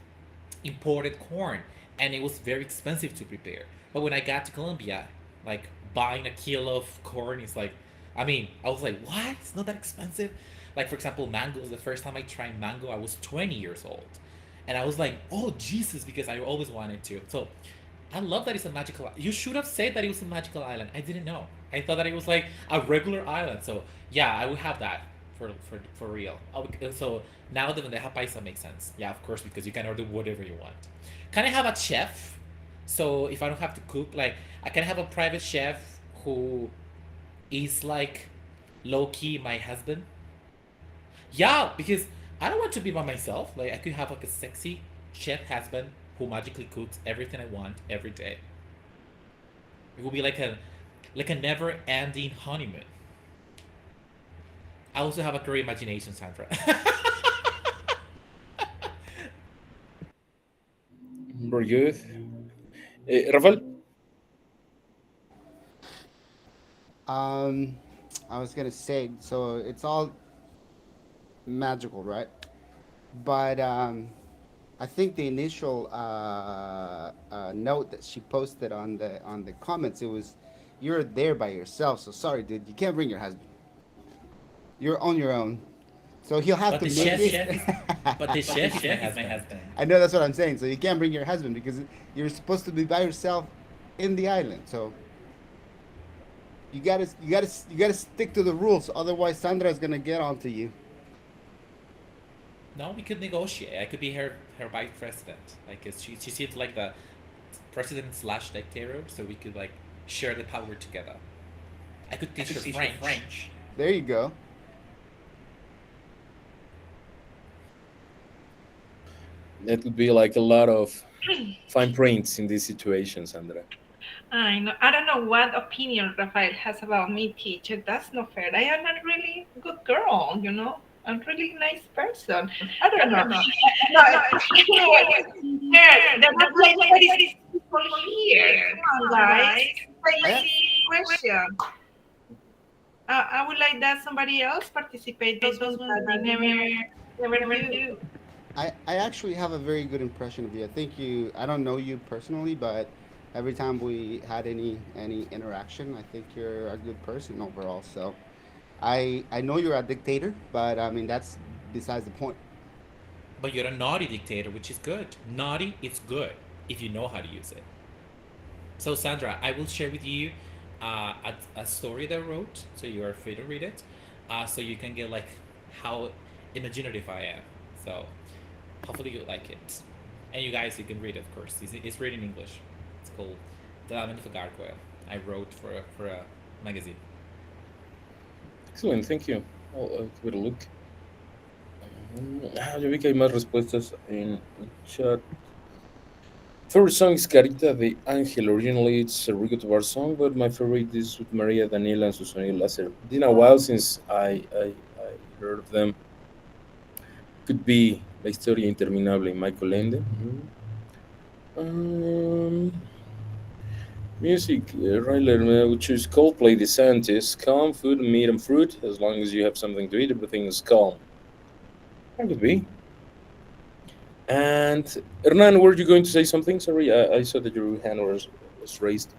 imported corn and it was very expensive to prepare. But when I got to Colombia, like buying a kilo of corn is like, I mean, I was like, what? It's not that expensive. Like for example, mangoes. The first time I tried mango, I was 20 years old, and I was like, oh Jesus, because I always wanted to. So I love that it's a magical. You should have said that it was a magical island. I didn't know. I thought that it was like a regular island. So yeah, I would have that for real. So now the bandeja paisa makes sense. Yeah, of course, because you can order whatever you want. Can I have a chef? So if I don't have to cook, like I can have a private chef who is like low key my husband. Yeah, because I don't want to be by myself. Like I could have like a sexy chef husband who magically cooks everything I want every day. It will be like a never ending honeymoon. I also have a great imagination, Sandra. Very good. Rafael? Um, I was gonna say, so it's all magical, right? But I think the initial note that she posted on the comments, it was, "You're there by yourself." So sorry, dude, you can't bring your husband. You're on your own. So he'll have but to the make chef, it. but the chef is my husband. I know that's what I'm saying. So you can't bring your husband because you're supposed to be by yourself in the island. So you gotta stick to the rules. Otherwise, Sandra is gonna get onto you. No, we could negotiate. I could be her vice president. Like she seems like the president slash dictator, so we could like share the power together. I could teach her French. There you go. That would be like a lot of fine prints in this situation, Sandra. I know. I don't know what opinion Rafael has about me, teacher. That's not fair. I am a really good girl, you know. I'm really nice person. I don't know. No, there are like very people here. Come on, guys. Crazy question. I would like that somebody else participate. Those ones that I never do. I actually have a very good impression of you. I think I don't know you personally, but every time we had any interaction, I think you're a good person overall. So I know you're a dictator, but I mean that's besides the point. But you're a naughty dictator, which is good. Naughty is good if you know how to use it. So Sandra, I will share with you a story that I wrote, so you are free to read it, so you can get like how imaginative I am. So hopefully you like it, and you guys you can read it, of course. It's written in English. It's called The Lament of a Gargoyle. I wrote for a magazine. Excellent, thank you. I'll give it a look. Ya vi que hay más respuestas en el chat. Favorite song is Carita de Ángel. Originally, it's a Rico Tobar song, but my favorite is with Maria Daniela and Susana Láser. It's been a while since I heard of them. Could be La Historia Interminable, Michael Ende. Music, Ryler would choose Coldplay, The Scientist. Calm, food, meat, and fruit. As long as you have something to eat, everything is calm. That could be. And Hernan, were you going to say something? Sorry, I saw that your hand was raised.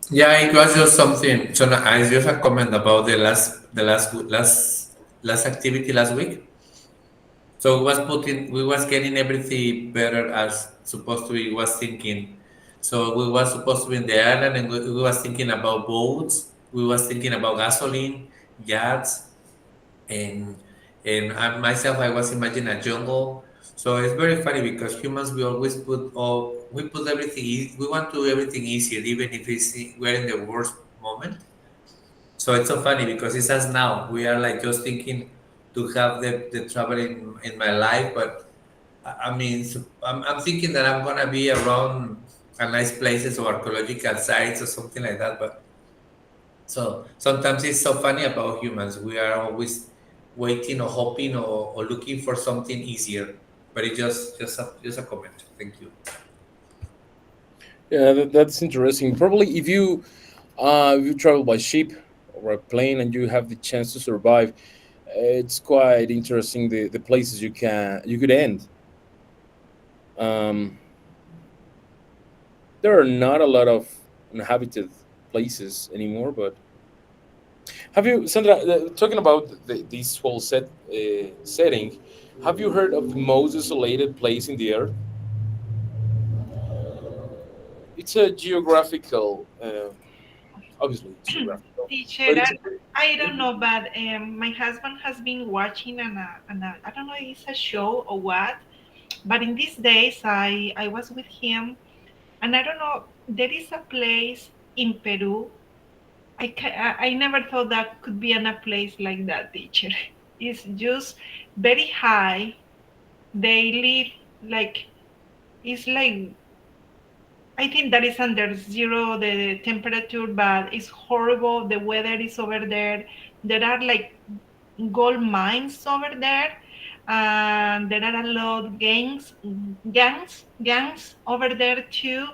Yeah, it was just something. So I just a comment about last activity last week. So we was getting everything better as supposed to be. Was thinking So we was supposed to be in the island, and we was thinking about boats. We was thinking about gasoline, yachts, and myself, I was imagining a jungle. So it's very funny because humans, we always we put everything. We want to do everything easier, even if we're in the worst moment. So it's so funny because it's us now. We are like just thinking to have the travel in my life, but I mean, I'm thinking that I'm gonna be around a nice places or archaeological sites or something like that. But so sometimes it's so funny about humans. We are always waiting or hoping or looking for something easier. But it's just a comment. Thank you. Yeah, that's interesting. Probably if you travel by ship or a plane and you have the chance to survive, it's quite interesting the places you could end. Um, there are not a lot of inhabited places anymore, but have you, Sandra, talking about this whole setting? Have you heard of the most isolated place in the earth? It's a geographical, obviously it's geographical, Teacher, but it's a I don't know, but my husband has been watching I don't know if it's a show or what, but in these days I was with him, and I don't know, there is a place in Peru. I never thought that could be in a place like that, teacher. It's just very high. They live like, it's like, I think that is under zero the temperature, but it's horrible. The weather is over there. There are like gold mines over there, and there are a lot of gangs over there too.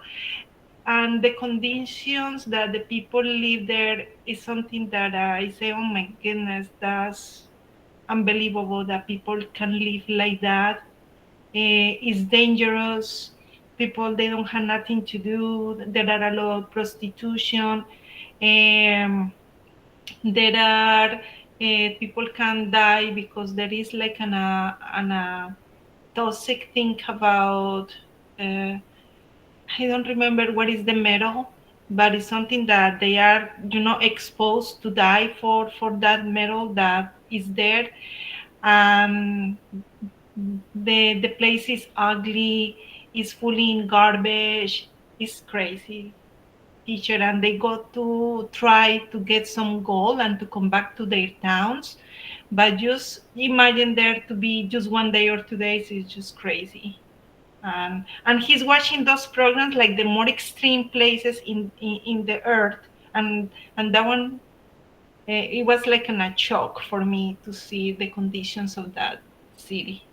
And the conditions that the people live there is something that I say, oh my goodness, that's unbelievable that people can live like that. It's dangerous. People, they don't have nothing to do. There are a lot of prostitution. Um, there are people can die because there is like an toxic thing about. Uh, I don't remember what is the metal, but it's something that they are, exposed to die for that metal that is there. Um, the place is ugly, is full in garbage, it's crazy, teacher, and they go to try to get some gold and to come back to their towns, but just imagine there to be just 1 day or 2 days is just crazy. And he's watching those programs like the more extreme places in the earth, and that one, it was like a shock for me to see the conditions of that city,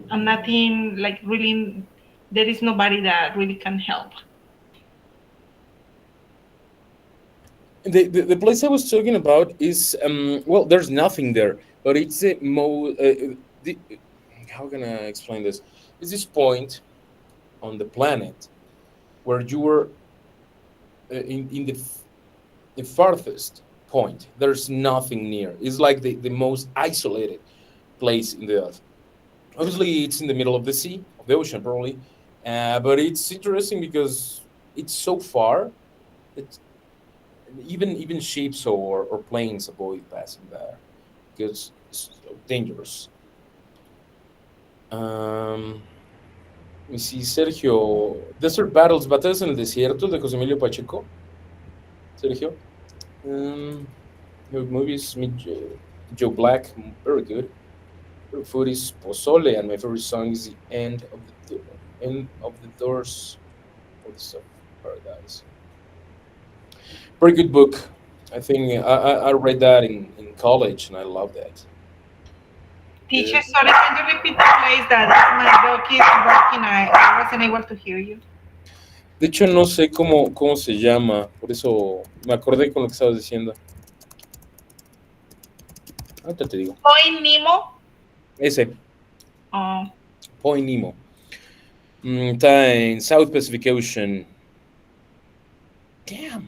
and nothing like really, there is nobody that really can help. the place I was talking about is well, there's nothing there, but it's the the, how can I explain this? It's this point on the planet where you were in the farthest point. There's nothing near. It's like the most isolated place in the earth. Obviously, it's in the middle of the sea, of the ocean, probably, but it's interesting because it's so far that even ships or planes avoid passing there because it's so dangerous. Um, let me see, Sergio. Desert Battles, Batallas en el Desierto de José Emilio Pacheco. Sergio. Um, Her movies, Joe Black, very good. Favorite food is pozole, and my favorite song is the end of the doors of the paradise. Very good book. I think I read that in college, and I love that. Teacher, Yes. sorry, can you repeat the place that my dog is barking? I wasn't able to hear you. De hecho, no sé cómo se llama, por eso me acordé con lo que estabas diciendo. Ahorita te digo. Point Nemo. Ese, Oh, Point Nemo. Está en South Pacific Ocean. Damn.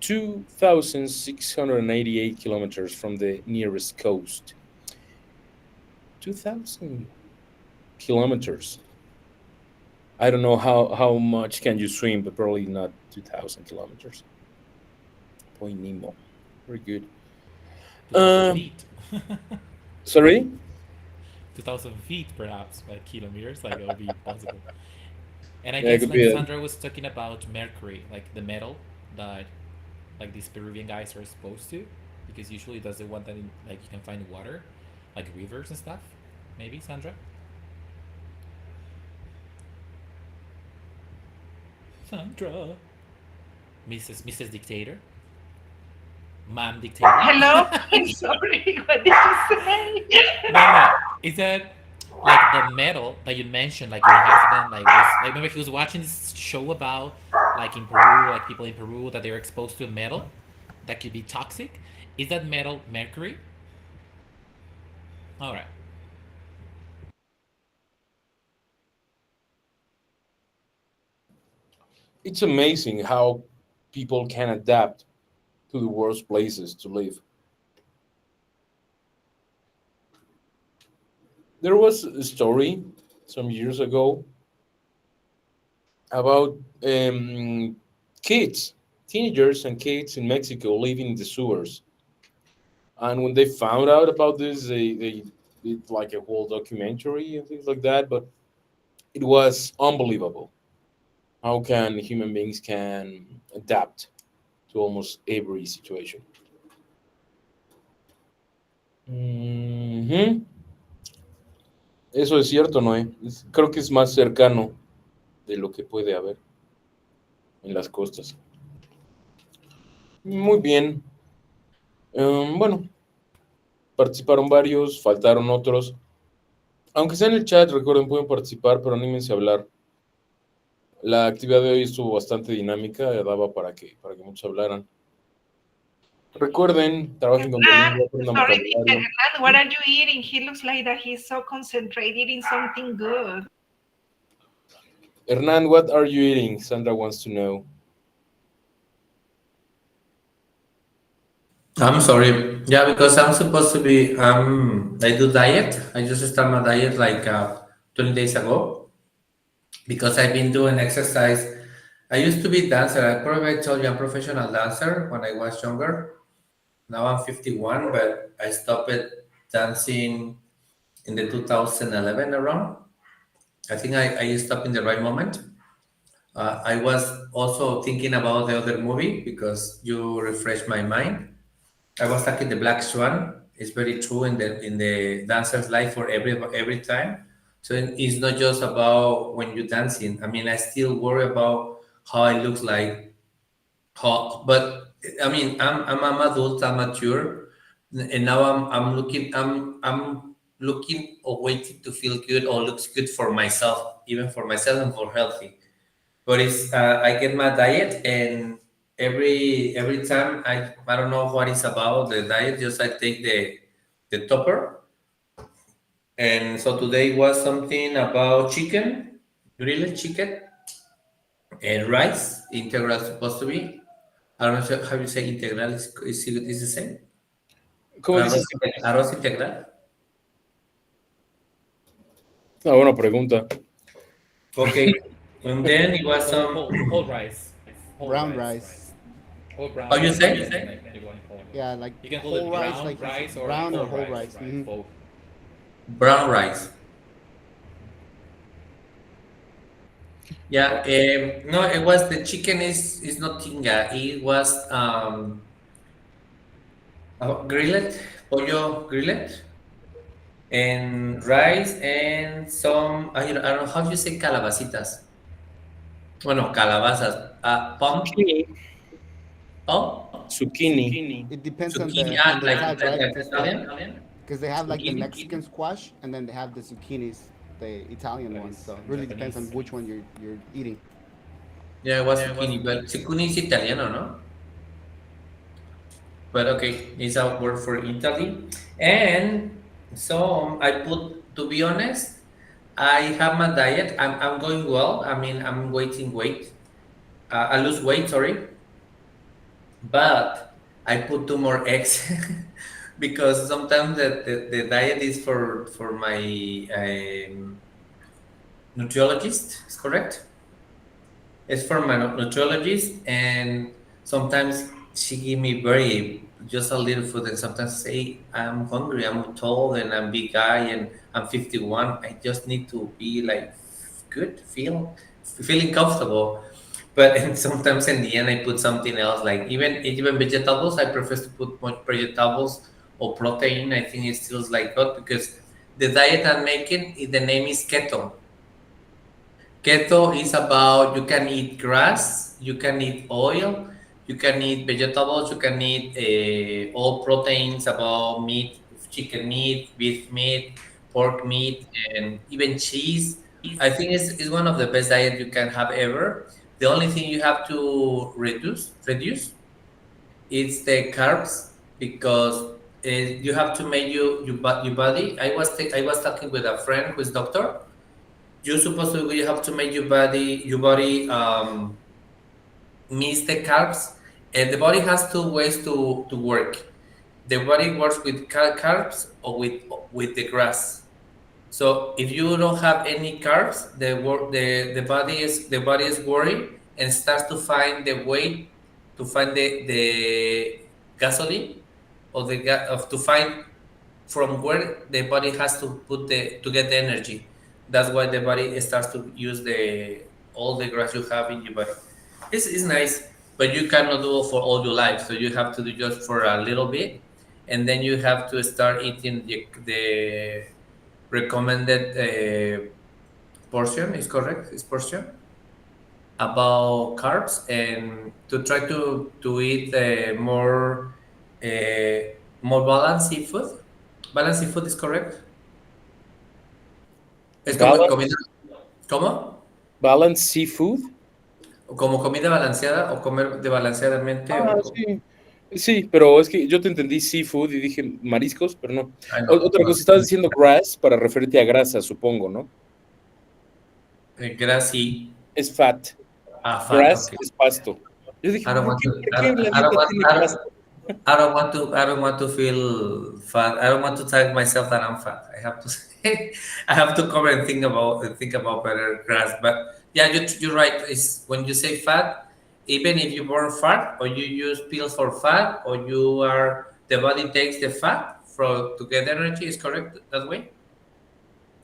2,688 kilometers from the nearest coast. 2,000 kilometers. I don't know how much can you swim, but probably not 2,000 kilometers. Point Nemo. Very good. 2,000 Um, feet. Sorry. 2,000 feet, perhaps, by kilometers. Like it would be possible. And I Yeah, it guess could like be. Sandra was talking about mercury, like the metal that like these Peruvian guys are exposed to, because usually that's the one that like you can find in water, like rivers and stuff. Maybe Sandra, Sandra, Mrs. Dictator, Ma'am Dictator. Hello? I'm sorry. What did you say? No, no, is that like the metal that you mentioned? Like your husband, like was like remember he was watching this show about like in Peru, like people in Peru that they're exposed to metal that could be toxic. Is that metal mercury? All right. It's amazing how people can adapt to the worst places to live. There was a story some years ago about kids, teenagers, and kids in Mexico living in the sewers. And when they found out about this, they did like a whole documentary and things like that. But it was unbelievable. How can human beings can adapt to almost every situation? Ujú. Eso es cierto, Noé. Creo que es más cercano de lo que puede haber en las costas. Muy bien. Bueno, participaron varios, faltaron otros. Aunque sea en el chat, recuerden, pueden participar, pero anímense a hablar. La actividad de hoy estuvo bastante dinámica, daba para que muchos hablaran. Recuerden, trabajen con Duolingo, aprendan Sorry, vocabulario. Hernán, what are you eating? He looks like that he's so concentrated in something good. Hernan, what are you eating? Sandra wants to know. I'm sorry. Yeah, because I'm supposed to be I do diet. I just started my diet like 20 days ago because I've been doing exercise. I used to be dancer. I probably told you I'm professional dancer when I was younger. Now I'm 51, but I stopped dancing in the 2011 around. I think I stopped in the right moment. I was also thinking about the other movie because you refreshed my mind. I was talking the Black Swan. It's very true in the dancer's life for every time. So it's not just about when you're dancing. I mean, I still worry about how it looks like. But I mean, I'm adult, I'm mature, and now I'm looking or waiting to feel good or looks good for myself, even for myself and for healthy. But it's I get my diet, and every time I don't know what it's about the diet, just I take the topper. And so today was something about chicken, grilled chicken, and rice, integral supposed to be. I don't know how you say integral is the same. ¿Cómo dices? Arroz integral. Una buena pregunta. Okay, and then it was some. Whole rice. Whole Brown rice. Whole brown. How you rice, say? like, you want whole. Yeah, like You can call whole it rice, brown like rice or brown or whole whole rice. right? Mhm. Whole. Brown rice. Yeah, no, it was the chicken is not tinga. It was grilled, pollo grilled, and rice and some I don't know how you say calabacitas. Bueno, calabazas. Pumpkin. Zucchini. Oh, Zucchini. It depends zucchini. on the Like type, right? Italian. Because they have like the Zucchini. Mexican squash, and then they have the zucchinis, the Italian ones. So it really depends on which one you're eating. Yeah, it was zucchini, but zucchini is Italiano, no? But okay, it's a word for Italy. And so I put, to be honest, I have my diet. I'm going well. I mean, I'm waiting weight. I lose weight, sorry. But I put two more eggs because sometimes the diet is for my nutriologist. Is correct? It's from a nutriologist, and sometimes she give me very just a little food, and sometimes say I'm hungry, I'm tall, and I'm big guy, and I'm 51. I just need to be like good, feeling comfortable. But and sometimes in the end, I put something else, like even vegetables. I prefer to put more vegetables or protein. I think it feels like good because the diet I'm making, the name is keto. Keto is about you can eat grass, you can eat oil, you can eat vegetables, you can eat all proteins about meat, chicken meat, beef meat, pork meat, and even cheese. I think it's one of the best diet you can have ever. The only thing you have to reduce is the carbs because you have to make your body. I was talking with a friend who is doctor. You're supposed to you have to make your body miss the carbs, and the body has two ways to work. The body works with carbs or with the grass. So if you don't have any carbs, the body is worried and starts to find the way to find the gasoline or to find from where the body has to put to get the energy. That's why the body starts to use the all the grass you have in your body. It's nice, but you cannot do it for all your life. So you have to do just for a little bit, and then you have to start eating the recommended portion. Is correct? Is portion about carbs and to try to eat uh, more balanced seafood. Balanced seafood is correct. Es como comida, Balance, ¿cómo? balance seafood. Como comida balanceada o comer de balanceadamente Ah, o sí. Sí, pero es que yo te entendí seafood y dije mariscos, pero no. ay, no, Otra cosa, estabas diciendo grass para referirte a grasa, supongo, ¿no? grassy, Es fat. fat, Grass okay. es pasto. Yo dije, I don't want to. ¿por qué la dieta tiene pasto? I don't want to. I don't want to feel fat. I don't want to tell myself that I'm fat. I have to say, I have to come and think about better grass. But yeah, you're right. It's when you say fat, even if you burn fat or you use pills for fat or the body takes the fat to get energy. Is correct that way?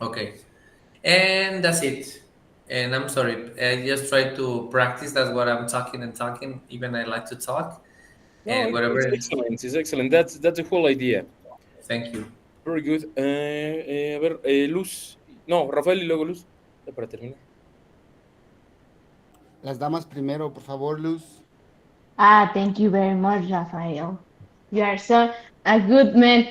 Okay, and that's it. And I'm sorry. I just try to practice. That's what I'm talking and talking. Even I like to talk No, and whatever. it's excellent. It's excellent. That's the whole idea. Thank you. Very good. A ver, Luz. No, Rafael y luego Luz. Ya para terminar. Las damas primero, por favor, Luz. Thank you very much, Rafael. You are so a good man.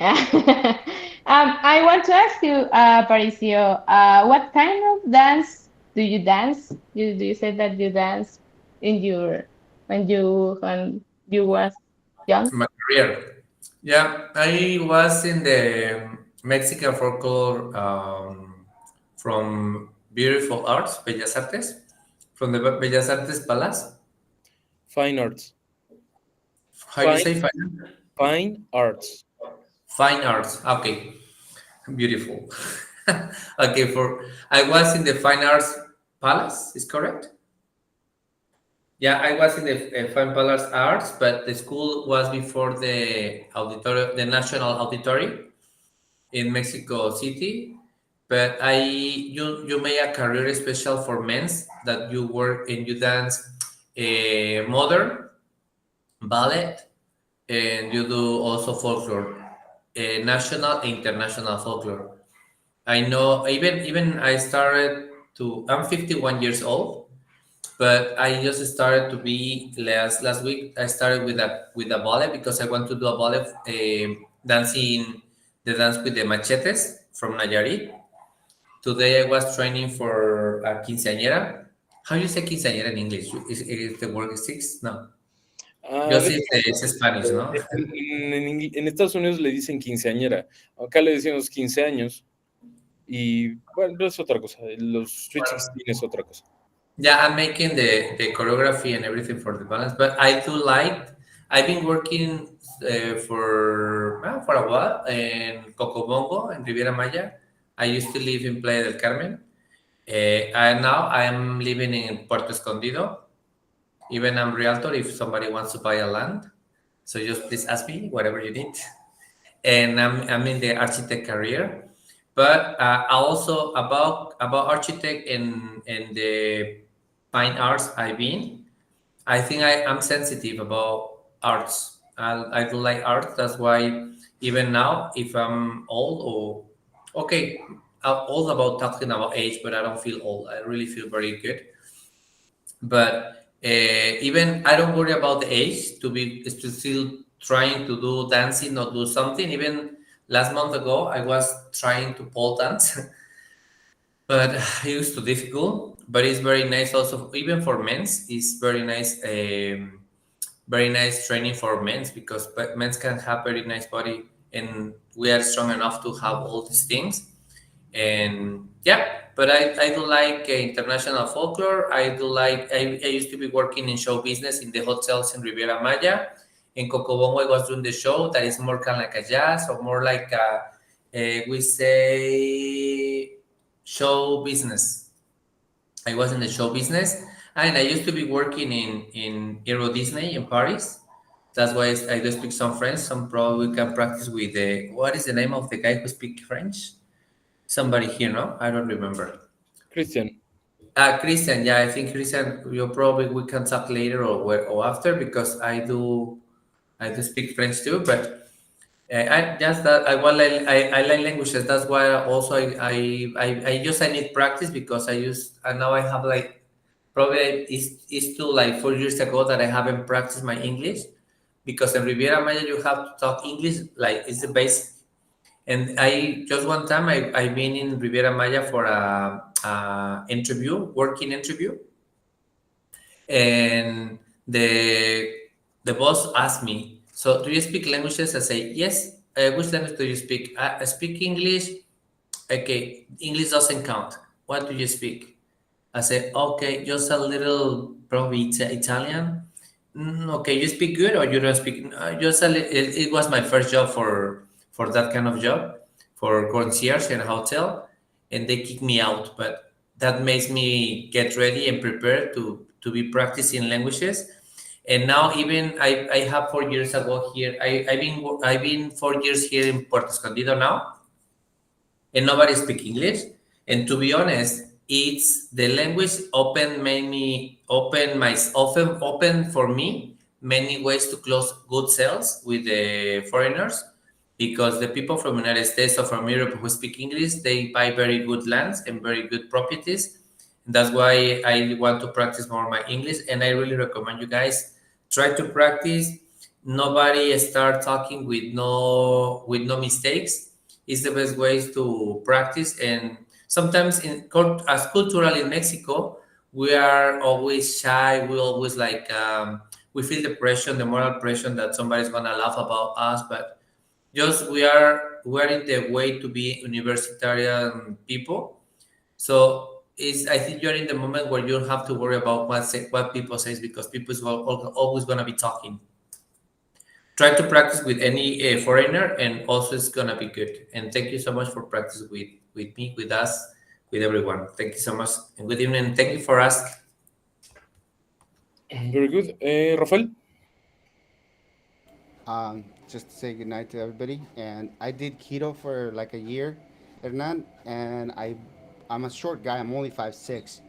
I want to ask you, Patricio, what kind of dance do you dance? Do you say that you dance in your when you was young? My career. Yeah, I was in the Mexican folklore from Beautiful Arts, Bellas Artes, from the Bellas Artes Palace. Fine arts. How you say fine? Fine arts. Fine arts. Okay, beautiful. Okay, I was in the Fine Arts Palace. Is correct? Yeah, I was in the Fine Palace Arts, but the school was before the auditorium, the National Auditorium in Mexico City. But you made a career special for men's that you work and you dance modern ballet and you do also folklore, national and international folklore. I know even I started to. I'm 51 years old, but I just started to be last week. I started with a ballet because I want to do a ballet dancing the dance with the machetes from Nayarit. Today I was training for a quinceañera. How you say quinceañera in English? Is the word six? No. Yo sí es Spanish, ¿no? En Estados Unidos le dicen quinceañera. Acá le decimos 15 años. Y bueno, es otra cosa. Los Sweet 16 es otra cosa. Yeah, I'm making the choreography and everything for the balance, but I do like. I've been working for a while in Cocobongo in Riviera Maya. I used to live in Playa del Carmen, And now I'm living in Puerto Escondido. Even I'm realtor if somebody wants to buy a land. So just please ask me whatever you need. And I'm in the architect career. But also about architect and the fine arts I've been. I think I'm sensitive about arts. I do like art. That's why even now, if I'm old or okay, I'm old about talking about age, but I don't feel old. I really feel very good. But even I don't worry about the age to be is to still trying to do dancing or do something. Even last month ago, I was trying to pole dance, but it was too difficult. But it's very nice also, even for men's, it's very nice training for men's because men's can have very nice body and we are strong enough to have all these things. And yeah, but I do like international folklore. I do like I used to be working in show business in the hotels in Riviera Maya. In Cocobongo, I was doing the show that is more kind of like a jazz or more like we say show business. I was in the show business, and I used to be working in Euro Disney in Paris. That's why I do speak some French. Some probably can practice with the what is the name of the guy who speaks French? Somebody here, no? I don't remember. Christian. Christian, yeah, I think Christian. You probably we can talk later or after because I do speak French too. But I just that I well I like languages. That's why also I need practice because I use and now I have like probably it's to like 4 years ago that I haven't practiced my English because in Riviera Maya you have to talk English like it's the base. And I just one time I've been in Riviera Maya for a interview, working interview, and the boss asked me, "So do you speak languages?" I say, "Yes." Which language do you speak? I speak English. Okay, English doesn't count. What do you speak? I said, okay, just a little, probably Italian. Okay, you speak good or you don't speak? Just a little. It was my first job for that kind of job, for concierge in a hotel, and they kicked me out. But that makes me get ready and prepared to be practicing languages. And now even I have 4 years ago here. I've been 4 years here in Puerto Escondido now, and nobody speak English. And to be honest, it's the language open for me many ways to close good sales with the foreigners because the people from United States or from Europe who speak English they buy very good lands and very good properties. And that's why I want to practice more my English, and I really recommend you guys try to practice. Nobody start talking with no mistakes is the best ways to practice. And sometimes as cultural in Mexico, we are always shy. We always like we feel the pressure, the moral pressure that somebody's gonna laugh about us. But just we are in the way to be universitarian people. So I think you're in the moment where you don't have to worry about what people says because people is always gonna be talking. Try to practice with any foreigner and also it's gonna be good. And thank you so much for practice with me, with us, with everyone. Thank you so much and good evening. Thank you for asking. Very good. Rafael? Just to say goodnight to everybody. And I did keto for like a year, Hernan, and I'm a short guy. I'm only 5'6".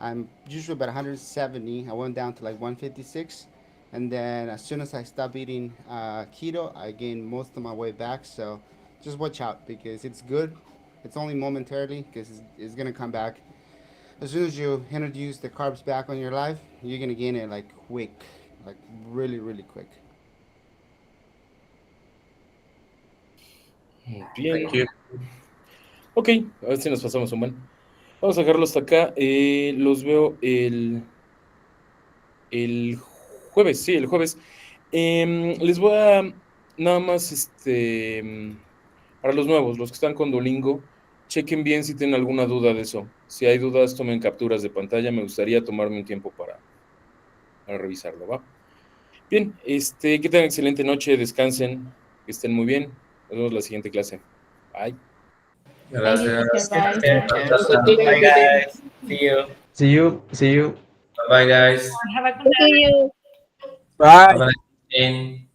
I'm usually about 170. I went down to like 156. And then as soon as I stopped eating keto, I gained most of my weight back. So just watch out because it's good. It's only momentarily because it's going to come back. As soon as you introduce the carbs back on your life, you're going to gain it like quick, like really, really quick. Bien. Thank you. Ok, a ver si nos pasamos un buen. Vamos a dejarlo hasta acá. Los veo el jueves, sí, el jueves. Les voy a nada más, para los nuevos, los que están con Duolingo, chequen bien si tienen alguna duda de eso. Si hay dudas, tomen capturas de pantalla. Me gustaría tomarme un tiempo para revisarlo, ¿va? Bien, que tengan excelente noche, descansen, que estén muy bien. Nos vemos en la siguiente clase. Bye. Thank you, Gracias. teacher. Bye. Bye, guys. See you. See you. See you. Bye, guys. Have a good night. See you. Have a nice evening.